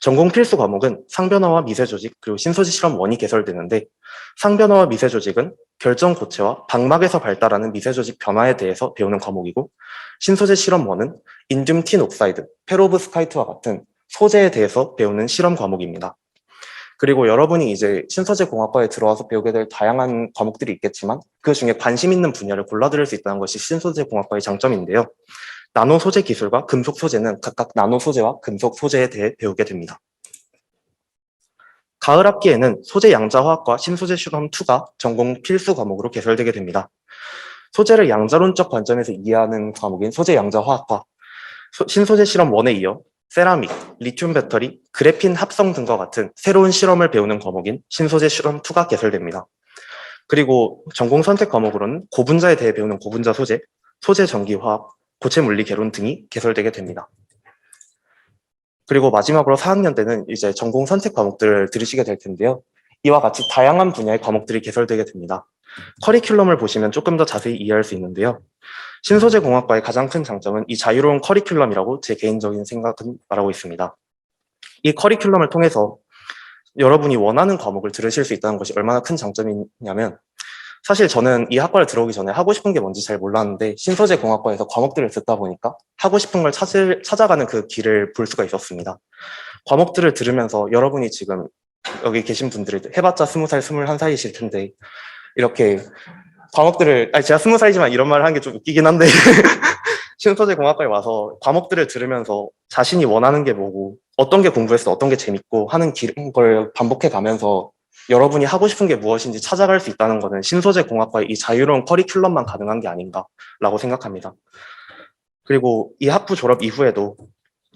전공 필수 과목은 상변화와 미세조직 그리고 신소재 실험 1이 개설되는데 상변화와 미세조직은 결정 고체와 방막에서 발달하는 미세조직 변화에 대해서 배우는 과목이고 신소재 실험 1은 인듐 틴 옥사이드, 페로브스카이트와 같은 소재에 대해서 배우는 실험 과목입니다. 그리고 여러분이 이제 신소재 공학과에 들어와서 배우게 될 다양한 과목들이 있겠지만 그 중에 관심 있는 분야를 골라 들을 수 있다는 것이 신소재 공학과의 장점인데요. 나노 소재 기술과 금속 소재는 각각 나노 소재와 금속 소재에 대해 배우게 됩니다. 가을 학기에는 소재 양자화학과 신소재 실험 2가 전공 필수 과목으로 개설되게 됩니다. 소재를 양자론적 관점에서 이해하는 과목인 소재 양자화학과, 신소재 실험 1에 이어 세라믹, 리튬 배터리, 그래핀 합성 등과 같은 새로운 실험을 배우는 과목인 신소재 실험 2가 개설됩니다. 그리고 전공 선택 과목으로는 고분자에 대해 배우는 고분자 소재, 소재 전기화학, 고체 물리 개론 등이 개설되게 됩니다. 그리고 마지막으로 4학년 때는 이제 전공 선택 과목들을 들으시게 될 텐데요. 이와 같이 다양한 분야의 과목들이 개설되게 됩니다. 커리큘럼을 보시면 조금 더 자세히 이해할 수 있는데요. 신소재 공학과의 가장 큰 장점은 이 자유로운 커리큘럼이라고 제 개인적인 생각은 말하고 있습니다. 이 커리큘럼을 통해서 여러분이 원하는 과목을 들으실 수 있다는 것이 얼마나 큰 장점이냐면, 사실 저는 이 학과를 들어오기 전에 하고 싶은 게 뭔지 잘 몰랐는데 신소재 공학과에서 과목들을 듣다 보니까 하고 싶은 걸 찾아가는 그 길을 볼 수가 있었습니다. 과목들을 들으면서 여러분이 지금 여기 계신 분들이 해봤자 20살, 21살이실 텐데 이렇게 과목들을, 제가 20살이지만 이런 말을 하는 게 좀 웃기긴 한데 신소재 공학과에 와서 과목들을 들으면서 자신이 원하는 게 뭐고 어떤 게 공부했어, 어떤 게 재밌고 하는 걸 반복해 가면서 여러분이 하고 싶은 게 무엇인지 찾아갈 수 있다는 것은 신소재 공학과의 이 자유로운 커리큘럼만 가능한 게 아닌가라고 생각합니다. 그리고 이 학부 졸업 이후에도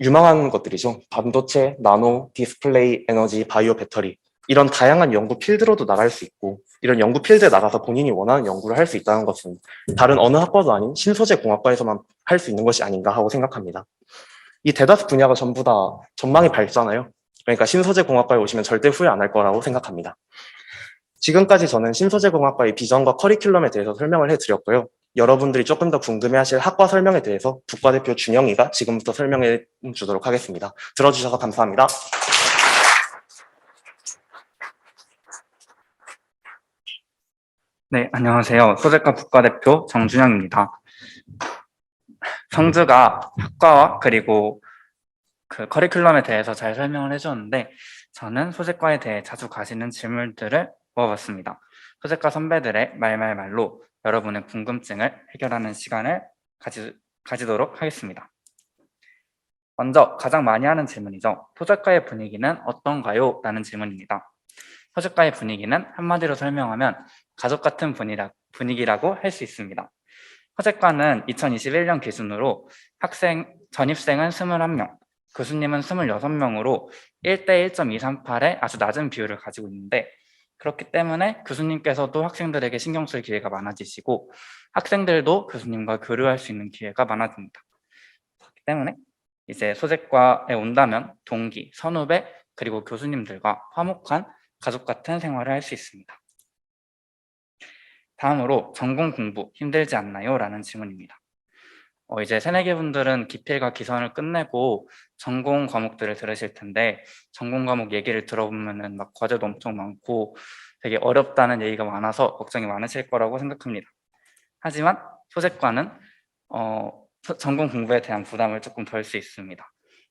유망한 것들이죠. 반도체, 나노, 디스플레이, 에너지, 바이오, 배터리, 이런 다양한 연구 필드로도 나갈 수 있고, 이런 연구 필드에 나가서 본인이 원하는 연구를 할 수 있다는 것은 다른 어느 학과도 아닌 신소재 공학과에서만 할 수 있는 것이 아닌가 하고 생각합니다. 이 대다수 분야가 전부 다 전망이 밝잖아요. 그러니까 신소재 공학과에 오시면 절대 후회 안 할 거라고 생각합니다. 지금까지 저는 신소재 공학과의 비전과 커리큘럼에 대해서 설명을 해드렸고요. 여러분들이 조금 더 궁금해하실 학과 설명에 대해서 국과대표 준영이가 지금부터 설명해 주도록 하겠습니다. 들어주셔서 감사합니다. 네, 안녕하세요. 소재과 국과대표 정준영입니다. 성주가 학과와 그리고 그 커리큘럼에 대해서 잘 설명을 해주었는데, 저는 소재과에 대해 자주 가시는 질문들을 모아봤습니다. 소재과 선배들의 말말말로 여러분의 궁금증을 해결하는 시간을 가지도록 하겠습니다. 먼저 가장 많이 하는 질문이죠. 소재과의 분위기는 어떤가요? 라는 질문입니다. 소재과의 분위기는 한마디로 설명하면 가족 같은 분위기라고 할 수 있습니다. 소재과는 2021년 기준으로 전입생은 21명, 교수님은 26명으로 1대 1.238의 아주 낮은 비율을 가지고 있는데, 그렇기 때문에 교수님께서도 학생들에게 신경 쓸 기회가 많아지시고 학생들도 교수님과 교류할 수 있는 기회가 많아집니다. 그렇기 때문에 이제 소재과에 온다면 동기, 선후배, 그리고 교수님들과 화목한 가족 같은 생활을 할 수 있습니다. 다음으로 전공 공부 힘들지 않나요? 라는 질문입니다. 이제 새내기 분들은 기필과 기선을 끝내고 전공 과목들을 들으실 텐데, 전공 과목 얘기를 들어보면은 막 과제도 엄청 많고 되게 어렵다는 얘기가 많아서 걱정이 많으실 거라고 생각합니다. 하지만 소재과는 전공 공부에 대한 부담을 조금 덜 수 있습니다.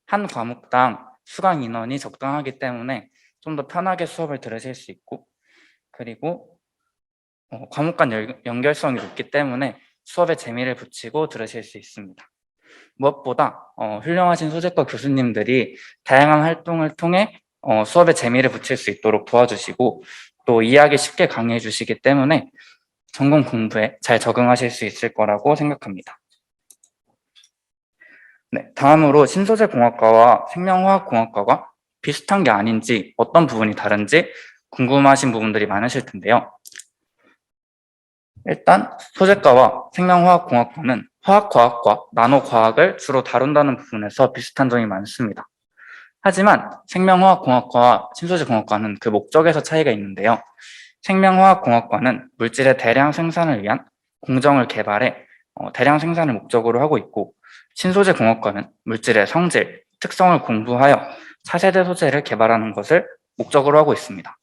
한 과목당 수강 인원이 적당하기 때문에 좀 더 편하게 수업을 들으실 수 있고, 그리고 과목 간 연결성이 높기 때문에 수업에 재미를 붙이고 들으실 수 있습니다. 무엇보다 훌륭하신 소재과 교수님들이 다양한 활동을 통해 수업에 재미를 붙일 수 있도록 도와주시고 또 이해하기 쉽게 강의해 주시기 때문에 전공 공부에 잘 적응하실 수 있을 거라고 생각합니다. 네, 다음으로 신소재공학과와 생명화학공학과가 비슷한 게 아닌지, 어떤 부분이 다른지 궁금하신 부분들이 많으실 텐데요. 일단 소재과와 생명화학공학과는 화학과학과 나노과학을 주로 다룬다는 부분에서 비슷한 점이 많습니다. 하지만 생명화학공학과와 신소재공학과는 그 목적에서 차이가 있는데요. 생명화학공학과는 물질의 대량 생산을 위한 공정을 개발해 대량 생산을 목적으로 하고 있고, 신소재공학과는 물질의 성질, 특성을 공부하여 차세대 소재를 개발하는 것을 목적으로 하고 있습니다.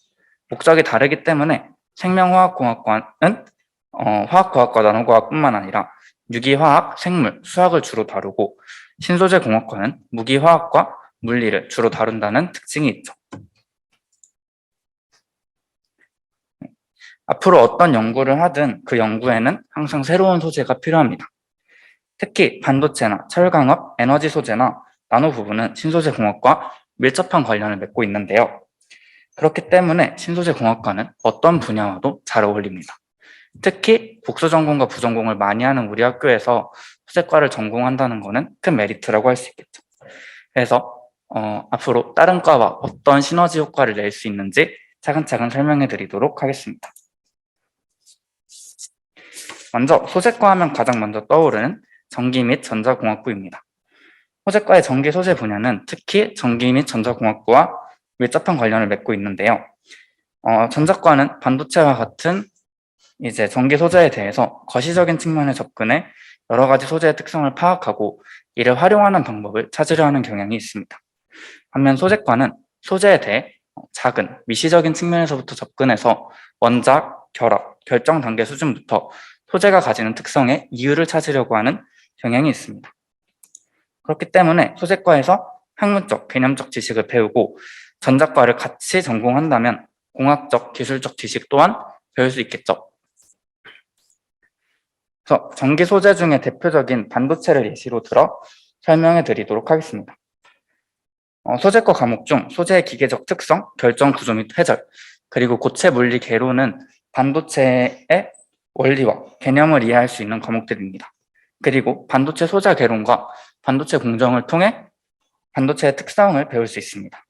목적이 다르기 때문에 생명화학공학과는 화학과학과 나노과학뿐만 아니라 유기화학, 생물, 수학을 주로 다루고, 신소재공학과는 무기화학과 물리를 주로 다룬다는 특징이 있죠. 앞으로 어떤 연구를 하든 그 연구에는 항상 새로운 소재가 필요합니다. 특히 반도체나 철강업, 에너지 소재나 나노 부분은 신소재 공학과 밀접한 관련을 맺고 있는데요. 그렇기 때문에 신소재 공학과는 어떤 분야와도 잘 어울립니다. 특히 복수 전공과 부전공을 많이 하는 우리 학교에서 소재과를 전공한다는 것은 큰 메리트라고 할 수 있겠죠. 그래서 앞으로 다른 과와 어떤 시너지 효과를 낼 수 있는지 차근차근 설명해 드리도록 하겠습니다. 먼저 소재과 하면 가장 먼저 떠오르는 전기 및 전자공학부입니다. 소재과의 전기 소재 분야는 특히 전기 및 전자공학부와 밀접한 관련을 맺고 있는데요. 전자과는 반도체와 같은 이제 전기 소재에 대해서 거시적인 측면에 접근해 여러 가지 소재의 특성을 파악하고 이를 활용하는 방법을 찾으려 하는 경향이 있습니다. 반면 소재과는 소재에 대해 작은 미시적인 측면에서부터 접근해서 원작, 결합, 결정 단계 수준부터 소재가 가지는 특성의 이유를 찾으려고 하는 경향이 있습니다. 그렇기 때문에 소재과에서 학문적, 개념적 지식을 배우고 전자과를 같이 전공한다면 공학적, 기술적 지식 또한 배울 수 있겠죠. 그래서 전기 소재 중에 대표적인 반도체를 예시로 들어 설명해 드리도록 하겠습니다. 소재과 과목 중 소재의 기계적 특성, 결정 구조 및 회절, 그리고 고체 물리 개론은 반도체의 원리와 개념을 이해할 수 있는 과목들입니다. 그리고 반도체 소자 개론과 반도체 공정을 통해 반도체의 특성을 배울 수 있습니다.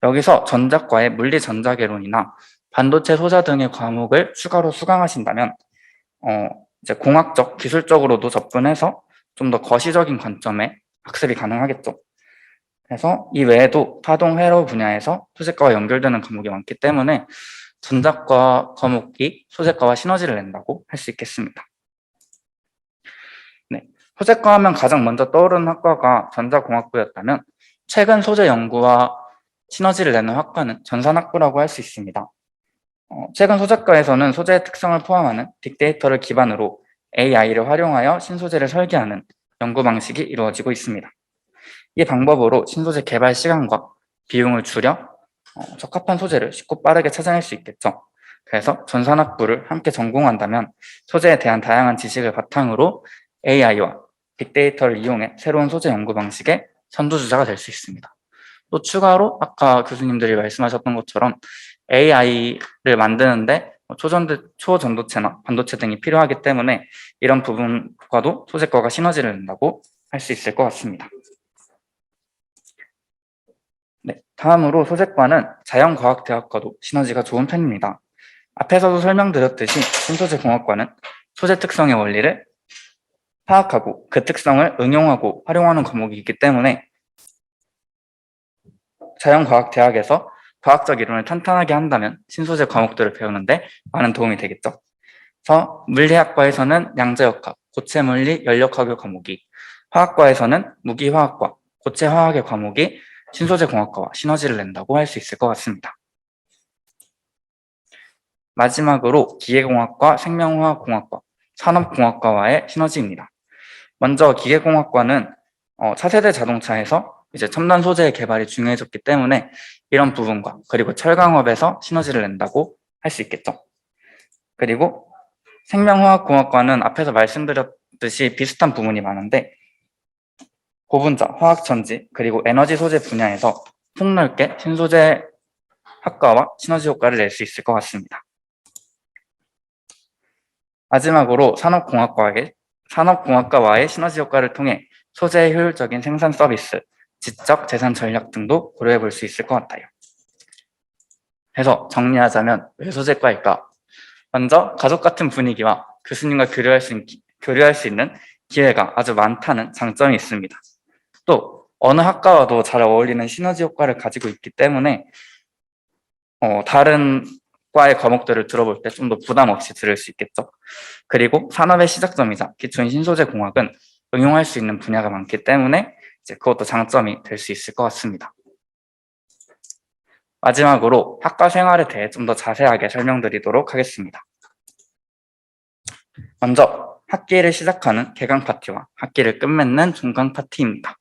여기서 전자과의 물리 전자개론이나 반도체 소자 등의 과목을 추가로 수강하신다면 이제 공학적, 기술적으로도 접근해서 좀 더 거시적인 관점에 학습이 가능하겠죠. 그래서 이 외에도 파동 회로 분야에서 소재과와 연결되는 과목이 많기 때문에 전자과 과목이 소재과와 시너지를 낸다고 할 수 있겠습니다. 네, 소재과 하면 가장 먼저 떠오르는 학과가 전자공학부였다면 최근 소재 연구와 시너지를 내는 학과는 전산학부라고 할 수 있습니다. 최근 소재과에서는 소재의 특성을 포함하는 빅데이터를 기반으로 AI를 활용하여 신소재를 설계하는 연구 방식이 이루어지고 있습니다. 이 방법으로 신소재 개발 시간과 비용을 줄여 적합한 소재를 쉽고 빠르게 찾아낼 수 있겠죠. 그래서 전산학부를 함께 전공한다면 소재에 대한 다양한 지식을 바탕으로 AI와 빅데이터를 이용해 새로운 소재 연구 방식의 선두주자가 될 수 있습니다. 또 추가로 아까 교수님들이 말씀하셨던 것처럼 AI를 만드는데 초전도체나 반도체 등이 필요하기 때문에 이런 부분과도 소재과가 시너지를 낸다고 할 수 있을 것 같습니다. 네, 다음으로 소재과는 자연과학대학과도 시너지가 좋은 편입니다. 앞에서도 설명드렸듯이 신소재공학과는 소재 특성의 원리를 파악하고 그 특성을 응용하고 활용하는 과목이기 때문에 자연과학대학에서 과학적 이론을 탄탄하게 한다면 신소재 과목들을 배우는데 많은 도움이 되겠죠. 그래서 물리학과에서는 양자역학, 고체물리, 연력학의 과목이, 화학과에서는 무기화학과, 고체화학의 과목이 신소재 공학과와 시너지를 낸다고 할 수 있을 것 같습니다. 마지막으로 기계공학과, 생명화학공학과, 산업공학과와의 시너지입니다. 먼저 기계공학과는 차세대 자동차에서 이제 첨단 소재의 개발이 중요해졌기 때문에 이런 부분과 그리고 철강업에서 시너지를 낸다고 할 수 있겠죠. 그리고 생명화학공학과는 앞에서 말씀드렸듯이 비슷한 부분이 많은데 고분자, 화학천지, 그리고 에너지 소재 분야에서 폭넓게 신소재 학과와 시너지 효과를 낼 수 있을 것 같습니다. 마지막으로 산업공학과와의 시너지 효과를 통해 소재의 효율적인 생산 서비스, 지적 재산 전략 등도 고려해 볼 수 있을 것 같아요. 그래서 정리하자면 왜 소재과일까? 먼저 가족 같은 분위기와 교수님과 교류할 수 있는 기회가 아주 많다는 장점이 있습니다. 또 어느 학과와도 잘 어울리는 시너지 효과를 가지고 있기 때문에 다른 과의 과목들을 들어볼 때 좀 더 부담 없이 들을 수 있겠죠. 그리고 산업의 시작점이자 기초인 신소재 공학은 응용할 수 있는 분야가 많기 때문에 이제 그것도 장점이 될 수 있을 것 같습니다. 마지막으로 학과 생활에 대해 좀 더 자세하게 설명드리도록 하겠습니다. 먼저 학기를 시작하는 개강 파티와 학기를 끝맺는 종강 파티입니다.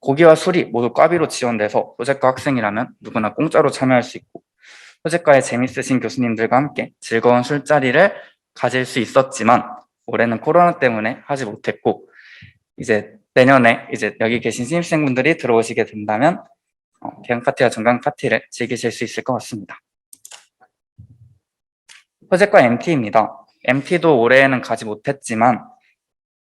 고기와 술이 모두 과비로 지원돼서 소재과 학생이라면 누구나 공짜로 참여할 수 있고 소재과에 재밌으신 교수님들과 함께 즐거운 술자리를 가질 수 있었지만 올해는 코로나 때문에 하지 못했고 이제 내년에 이제 여기 계신 신입생분들이 들어오시게 된다면 개강 파티와 종강 파티를 즐기실 수 있을 것 같습니다. 소재과 MT입니다. MT도 올해에는 가지 못했지만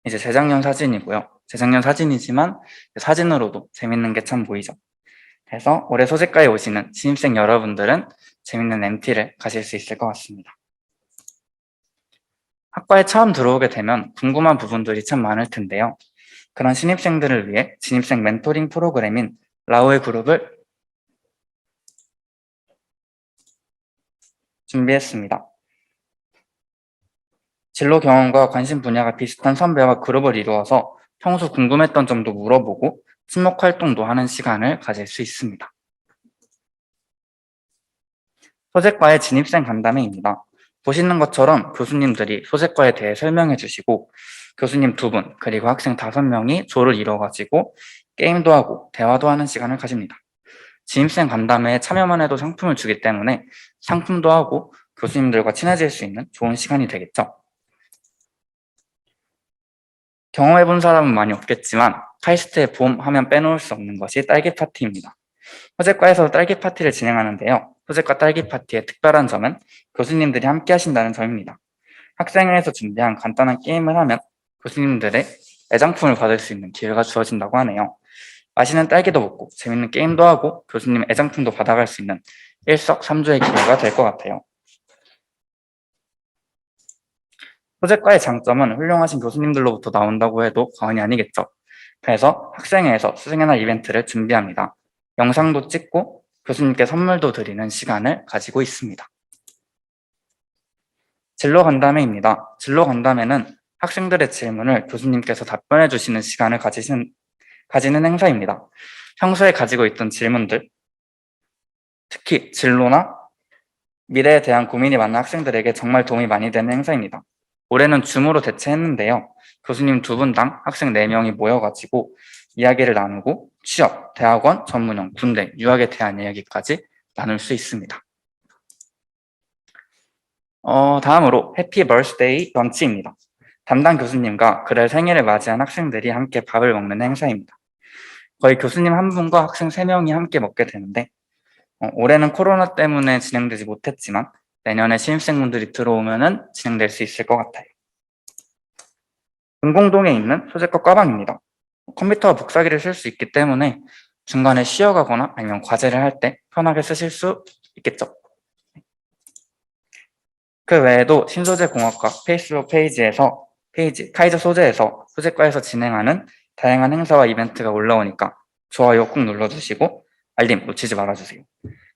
이제 재작년 사진이고요. 재작년 사진이지만 사진으로도 재밌는 게 참 보이죠. 그래서 올해 소재과에 오시는 신입생 여러분들은 재밌는 MT를 가실 수 있을 것 같습니다. 학과에 처음 들어오게 되면 궁금한 부분들이 참 많을 텐데요. 그런 신입생들을 위해 신입생 멘토링 프로그램인 라오의 그룹을 준비했습니다. 진로 경험과 관심 분야가 비슷한 선배와 그룹을 이루어서 평소 궁금했던 점도 물어보고 친목 활동도 하는 시간을 가질 수 있습니다. 소재과의 진입생 간담회입니다. 보시는 것처럼 교수님들이 소재과에 대해 설명해 주시고 교수님 2분 그리고 학생 5명이 조를 이뤄가지고 게임도 하고 대화도 하는 시간을 가집니다. 진입생 간담회에 참여만 해도 상품을 주기 때문에 상품도 하고 교수님들과 친해질 수 있는 좋은 시간이 되겠죠. 경험해본 사람은 많이 없겠지만 카이스트의 봄 하면 빼놓을 수 없는 것이 딸기 파티입니다. 소재과에서 딸기 파티를 진행하는데요. 소재과 딸기 파티의 특별한 점은 교수님들이 함께 하신다는 점입니다. 학생회에서 준비한 간단한 게임을 하면 교수님들의 애장품을 받을 수 있는 기회가 주어진다고 하네요. 맛있는 딸기도 먹고 재밌는 게임도 하고 교수님 애장품도 받아갈 수 있는 일석삼조의 기회가 될 것 같아요. 소재과의 장점은 훌륭하신 교수님들로부터 나온다고 해도 과언이 아니겠죠. 그래서 학생회에서 수생의 날 이벤트를 준비합니다. 영상도 찍고 교수님께 선물도 드리는 시간을 가지고 있습니다. 진로 간담회입니다. 진로 간담회는 학생들의 질문을 교수님께서 답변해 주시는 시간을 가지는 행사입니다. 평소에 가지고 있던 질문들, 특히 진로나 미래에 대한 고민이 많은 학생들에게 정말 도움이 많이 되는 행사입니다. 올해는 줌으로 대체했는데요. 교수님 2분당 학생 4명이 모여가지고 이야기를 나누고 취업, 대학원, 전문형, 군대, 유학에 대한 이야기까지 나눌 수 있습니다. 다음으로 해피 버스데이 런치입니다. 담당 교수님과 그날 생일을 맞이한 학생들이 함께 밥을 먹는 행사입니다. 거의 교수님 한 분과 학생 3명이 함께 먹게 되는데 올해는 코로나 때문에 진행되지 못했지만 내년에 신입생분들이 들어오면은 진행될 수 있을 것 같아요. 은공동에 있는 소재과 과방입니다. 컴퓨터와 복사기를 쓸 수 있기 때문에 중간에 쉬어가거나 아니면 과제를 할 때 편하게 쓰실 수 있겠죠. 그 외에도 신소재공학과 페이스북 카이저 소재에서 소재과에서 진행하는 다양한 행사와 이벤트가 올라오니까 좋아요 꾹 눌러주시고 알림 놓치지 말아주세요.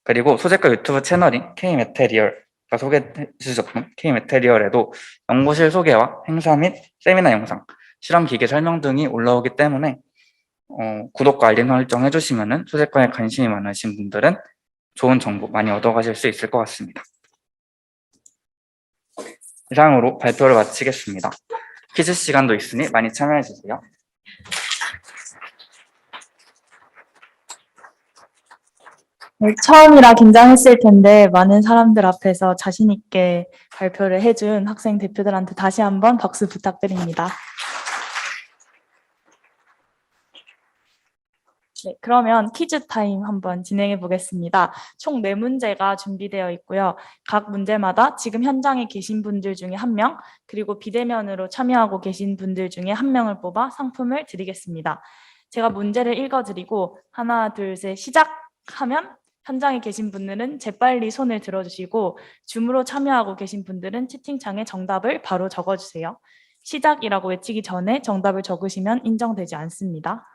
그리고 소재과 유튜브 채널인 K매테리얼과 소개해 주셨던 K매테리얼에도 연구실 소개와 행사 및 세미나 영상, 실험 기계 설명 등이 올라오기 때문에 구독과 알림 설정 해주시면 소재과에 관심이 많으신 분들은 좋은 정보 많이 얻어가실 수 있을 것 같습니다. 이상으로 발표를 마치겠습니다. 퀴즈 시간도 있으니 많이 참여해주세요. 네, 처음이라 긴장했을 텐데 많은 사람들 앞에서 자신 있게 발표를 해준 학생 대표들한테 다시 한번 박수 부탁드립니다. 네, 그러면 퀴즈 타임 한번 진행해 보겠습니다. 총 4문제가 준비되어 있고요. 각 문제마다 지금 현장에 계신 분들 중에 1명, 그리고 비대면으로 참여하고 계신 분들 중에 1명을 뽑아 상품을 드리겠습니다. 제가 문제를 읽어드리고 하나, 둘, 셋 시작하면 현장에 계신 분들은 재빨리 손을 들어주시고 줌으로 참여하고 계신 분들은 채팅창에 정답을 바로 적어주세요. 시작이라고 외치기 전에 정답을 적으시면 인정되지 않습니다.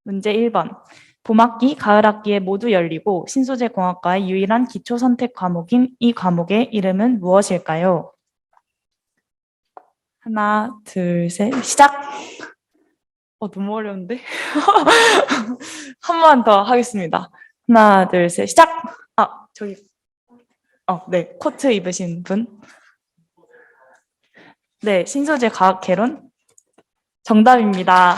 문제 1번. 봄학기, 가을학기에 모두 열리고 신소재공학과의 유일한 기초선택 과목인 이 과목의 이름은 무엇일까요? 하나, 둘, 셋, 시작! 너무 어려운데? 한 번 더 하겠습니다. 하나, 둘, 셋, 시작! 저기, 네, 코트 입으신 분. 네, 신소재 과학 개론 정답입니다.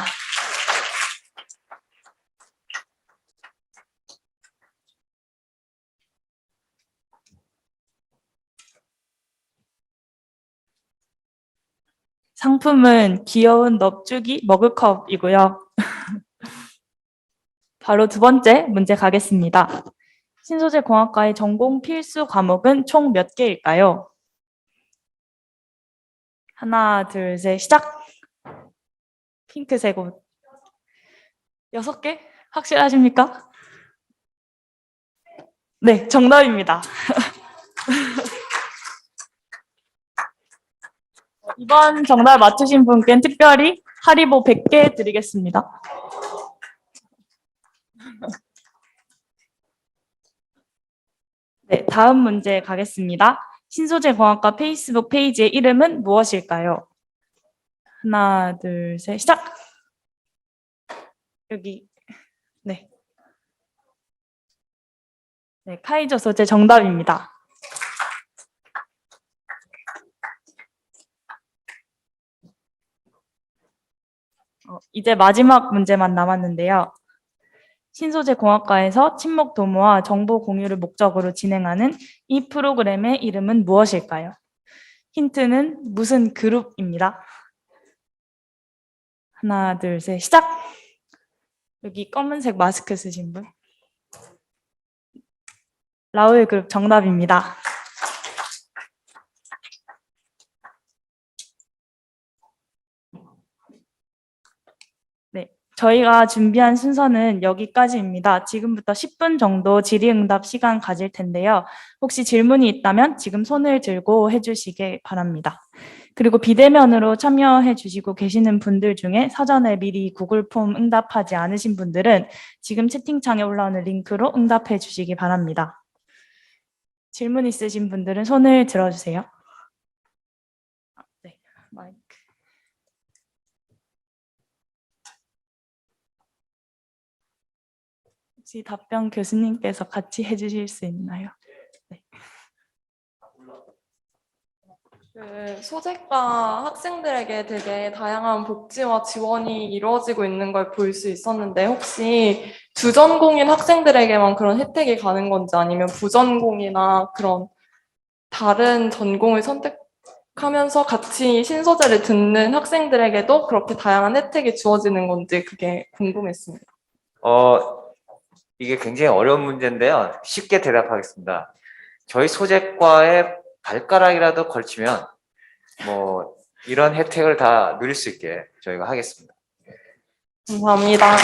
상품은 귀여운 넙죽이 머그컵이고요. 바로 두 번째 문제 가겠습니다. 신소재 공학과의 전공 필수 과목은 총 몇 개일까요? 하나, 둘, 셋, 시작! 핑크색 옷. 6개? 확실하십니까? 네, 정답입니다. 이번 정답 맞추신 분께는 특별히 하리보 100개 드리겠습니다. 네, 다음 문제 가겠습니다. 신소재 공학과 페이스북 페이지의 이름은 무엇일까요? 하나, 둘, 셋, 시작! 여기, 네. 네, 카이저 소재 정답입니다. 이제 마지막 문제만 남았는데요. 신소재 공학과에서 친목 도모와 정보 공유를 목적으로 진행하는 이 프로그램의 이름은 무엇일까요? 힌트는 무슨 그룹입니다. 하나, 둘, 셋, 시작! 여기 검은색 마스크 쓰신 분. 라우엘 그룹 정답입니다. 네, 저희가 준비한 순서는 여기까지입니다. 지금부터 10분 정도 질의응답 시간 가질 텐데요. 혹시 질문이 있다면 지금 손을 들고 해주시기 바랍니다. 그리고 비대면으로 참여해 주시고 계시는 분들 중에 사전에 미리 구글 폼 응답하지 않으신 분들은 지금 채팅창에 올라오는 링크로 응답해 주시기 바랍니다. 질문 있으신 분들은 손을 들어주세요. 네, 마이크. 혹시 답변 교수님께서 같이 해주실 수 있나요? 네. 그 소재과 학생들에게 되게 다양한 복지와 지원이 이루어지고 있는 걸 볼 수 있었는데 혹시 주전공인 학생들에게만 그런 혜택이 가는 건지 아니면 부전공이나 그런 다른 전공을 선택하면서 같이 신소재를 듣는 학생들에게도 그렇게 다양한 혜택이 주어지는 건지 그게 궁금했습니다. 이게 굉장히 어려운 문제인데요. 쉽게 대답하겠습니다. 저희 소재과에 발가락이라도 걸치면 뭐 이런 혜택을 다 누릴 수 있게 저희가 하겠습니다. 감사합니다.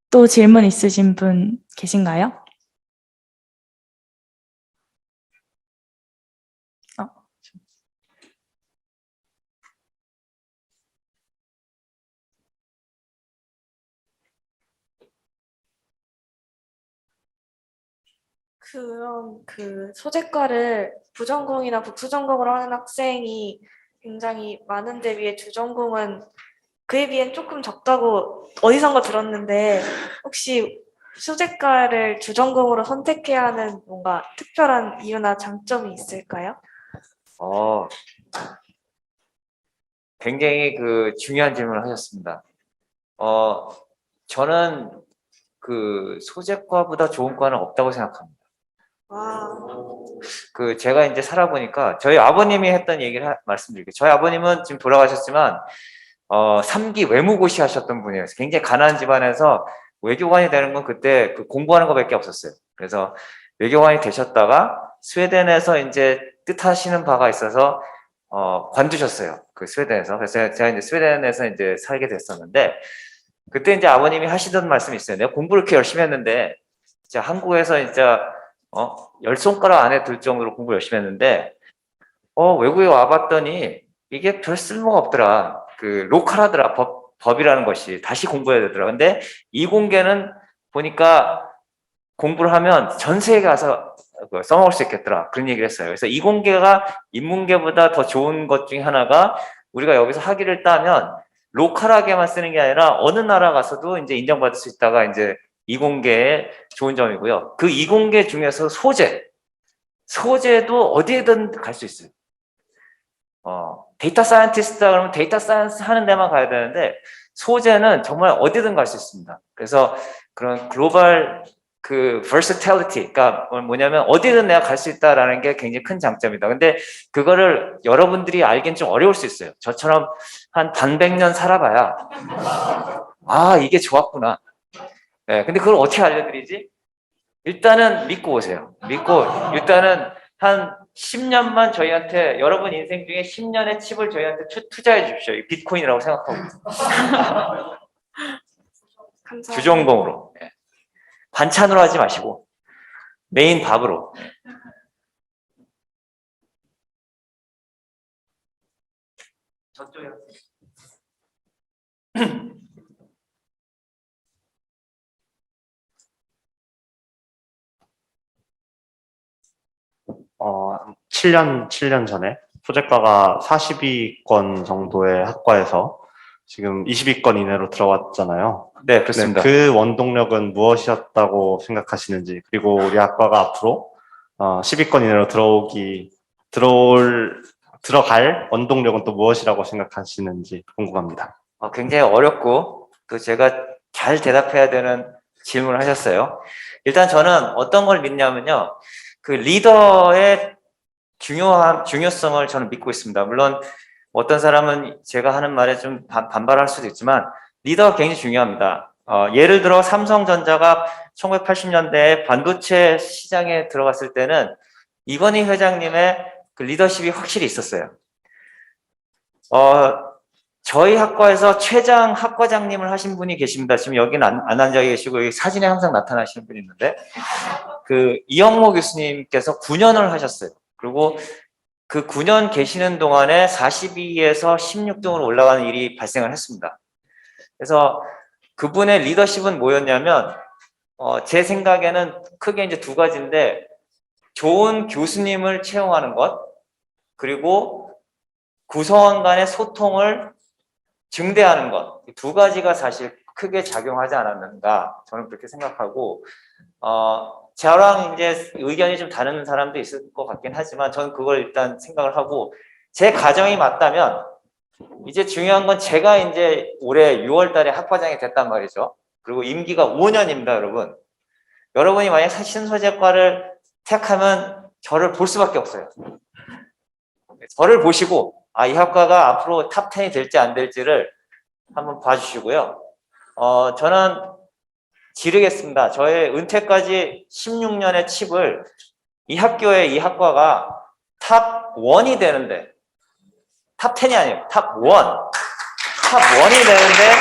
또 질문 있으신 분 계신가요? 그럼 그 소재과를 부전공이나 북수전공으로 하는 학생이 굉장히 많은데 비해 주전공은 그에 비해 조금 적다고 어디선가 들었는데 혹시 소재과를 주전공으로 선택해야 하는 뭔가 특별한 이유나 장점이 있을까요? 어, 굉장히 그 중요한 질문을 하셨습니다. 저는 그 소재과보다 좋은 과는 없다고 생각합니다. 그 제가 이제 살아보니까 저희 아버님이 했던 얘기를 말씀드릴게요. 저희 아버님은 지금 돌아가셨지만 3기 외무고시 하셨던 분이에요. 굉장히 가난한 집안에서 외교관이 되는 건 그때 그 공부하는 것밖에 없었어요. 그래서 외교관이 되셨다가 스웨덴에서 이제 뜻하시는 바가 있어서 관두셨어요. 그 스웨덴에서. 그래서 제가 이제 스웨덴에서 이제 살게 됐었는데 그때 이제 아버님이 하시던 말씀이 있어요. 내가 공부를 이렇게 열심히 했는데 진짜 한국에서 진짜 열 손가락 안에 들 정도로 공부 열심히 했는데 외국에 와봤더니 이게 별 쓸모가 없더라. 그 로컬하더라. 법이라는 것이 다시 공부해야 되더라. 근데 이공계는 보니까 공부를 하면 전 세계 가서 써먹을 수 있겠더라. 그런 얘기를 했어요. 그래서 이공계가 인문계보다 더 좋은 것 중에 하나가 우리가 여기서 학위를 따면 로컬하게만 쓰는 게 아니라 어느 나라 가서도 이제 인정받을 수 있다가 이제 이공계의 좋은 점이고요. 그 이공계 중에서 소재, 소재도 어디에든 갈 수 있어요. 데이터 사이언티스트다 그러면 데이터 사이언스 하는 데만 가야 되는데 소재는 정말 어디든 갈 수 있습니다. 그래서 그런 글로벌 그 versatility, 그러니까 뭐냐면 어디든 내가 갈 수 있다라는 게 굉장히 큰 장점이다. 근데 그거를 여러분들이 알기는 좀 어려울 수 있어요. 저처럼 한 반백년 살아봐야 아, 이게 좋았구나. 네, 근데 그걸 어떻게 알려드리지? 일단은 믿고 오세요. 믿고 일단은 한 10년만 저희한테 여러분 인생 중에 10년의 칩을 저희한테 투자해 주십시오. 이 비트코인이라고 생각하고 감사합니다. 주전공으로. 예. 반찬으로 하지 마시고 메인 밥으로. 저쪽에 어, 7년 전에 소재과가 42권 정도의 학과에서 지금 22권 이내로 들어왔잖아요. 네, 네, 그렇습니다. 그 원동력은 무엇이었다고 생각하시는지, 그리고 우리 학과가 앞으로 10위권 이내로 들어갈 원동력은 또 무엇이라고 생각하시는지 궁금합니다. 굉장히 어렵고 또 제가 잘 대답해야 되는 질문을 하셨어요. 일단 저는 어떤 걸 믿냐면요. 그 리더의 중요성을 저는 믿고 있습니다. 물론 어떤 사람은 제가 하는 말에 좀 반발할 수도 있지만 리더가 굉장히 중요합니다. 예를 들어 삼성전자가 1980년대에 반도체 시장에 들어갔을 때는 이건희 회장님의 그 리더십이 확실히 있었어요. 저희 학과에서 최장 학과장님을 하신 분이 계십니다. 지금 여기는 안 앉아 계시고 여기 사진에 항상 나타나시는 분이 있는데 그 이영모 교수님께서 9년을 하셨어요. 그리고 그 9년 계시는 동안에 42에서 16등으로 올라가는 일이 발생을 했습니다. 그래서 그분의 리더십은 뭐였냐면 제 생각에는 크게 이제 두 가지인데 좋은 교수님을 채용하는 것 그리고 구성원 간의 소통을 증대하는 것, 두 가지가 사실 크게 작용하지 않았는가 저는 그렇게 생각하고 저랑 이제 의견이 좀 다른 사람도 있을 것 같긴 하지만 저는 그걸 일단 생각을 하고 제 가정이 맞다면 이제 중요한 건 제가 이제 올해 6월 달에 학과장이 됐단 말이죠. 그리고 임기가 5년입니다, 여러분. 여러분이 만약 신소재과를 택하면 저를 볼 수밖에 없어요. 저를 보시고 이 학과가 앞으로 탑 10이 될지 안 될지를 한번 봐주시고요. 저는 지르겠습니다. 저의 은퇴까지 16년의 칩을 이 학과가 탑 1이 되는데 탑 10이 아니에요. 탑 1. 탑 1이 되는데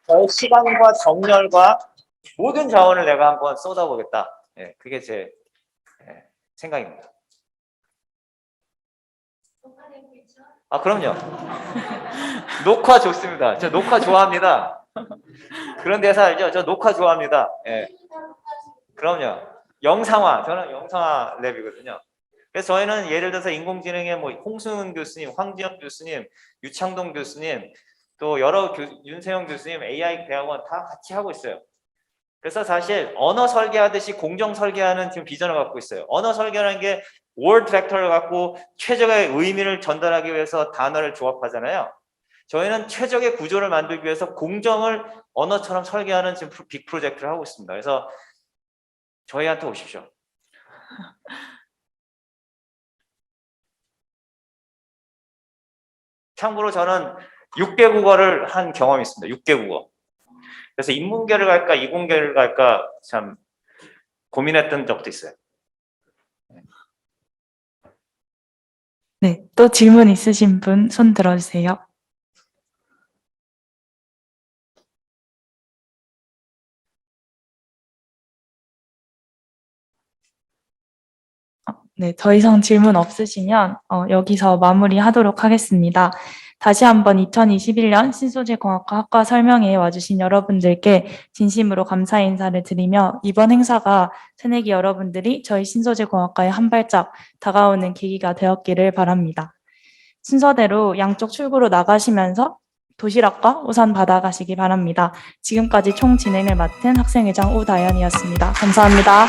저의 시간과 정열과 모든 자원을 내가 한번 쏟아보겠다. 예, 그게 제 생각입니다. 그럼요. 녹화 좋습니다. 저 녹화 좋아합니다. 그런 대사 알죠? 저 녹화 좋아합니다. 예. 그럼요. 영상화. 저는 영상화 랩이거든요. 그래서 저희는 예를 들어서 인공지능의 뭐 홍승은 교수님, 황지영 교수님, 유창동 교수님, 또 여러 윤세영 교수님, AI 대학원 다 같이 하고 있어요. 그래서 사실 언어 설계하듯이 공정 설계하는 지금 비전을 갖고 있어요. 언어 설계라는 게 word 벡터를 갖고 최적의 의미를 전달하기 위해서 단어를 조합하잖아요. 저희는 최적의 구조를 만들기 위해서 공정을 언어처럼 설계하는 지금 빅 프로젝트를 하고 있습니다. 그래서 저희한테 오십시오. 참고로 저는 6개 국어를 한 경험이 있습니다. 6개 국어. 그래서 인문계를 갈까 이공계를 갈까 참 고민했던 적도 있어요. 네, 또 질문 있으신 분 손 들어주세요. 네, 더 이상 질문 없으시면 여기서 마무리하도록 하겠습니다. 다시 한번 2021년 신소재공학과 학과 설명회에 와주신 여러분들께 진심으로 감사 인사를 드리며 이번 행사가 새내기 여러분들이 저희 신소재공학과에 한 발짝 다가오는 계기가 되었기를 바랍니다. 순서대로 양쪽 출구로 나가시면서 도시락과 우산 받아가시기 바랍니다. 지금까지 총 진행을 맡은 학생회장 우다연이었습니다. 감사합니다.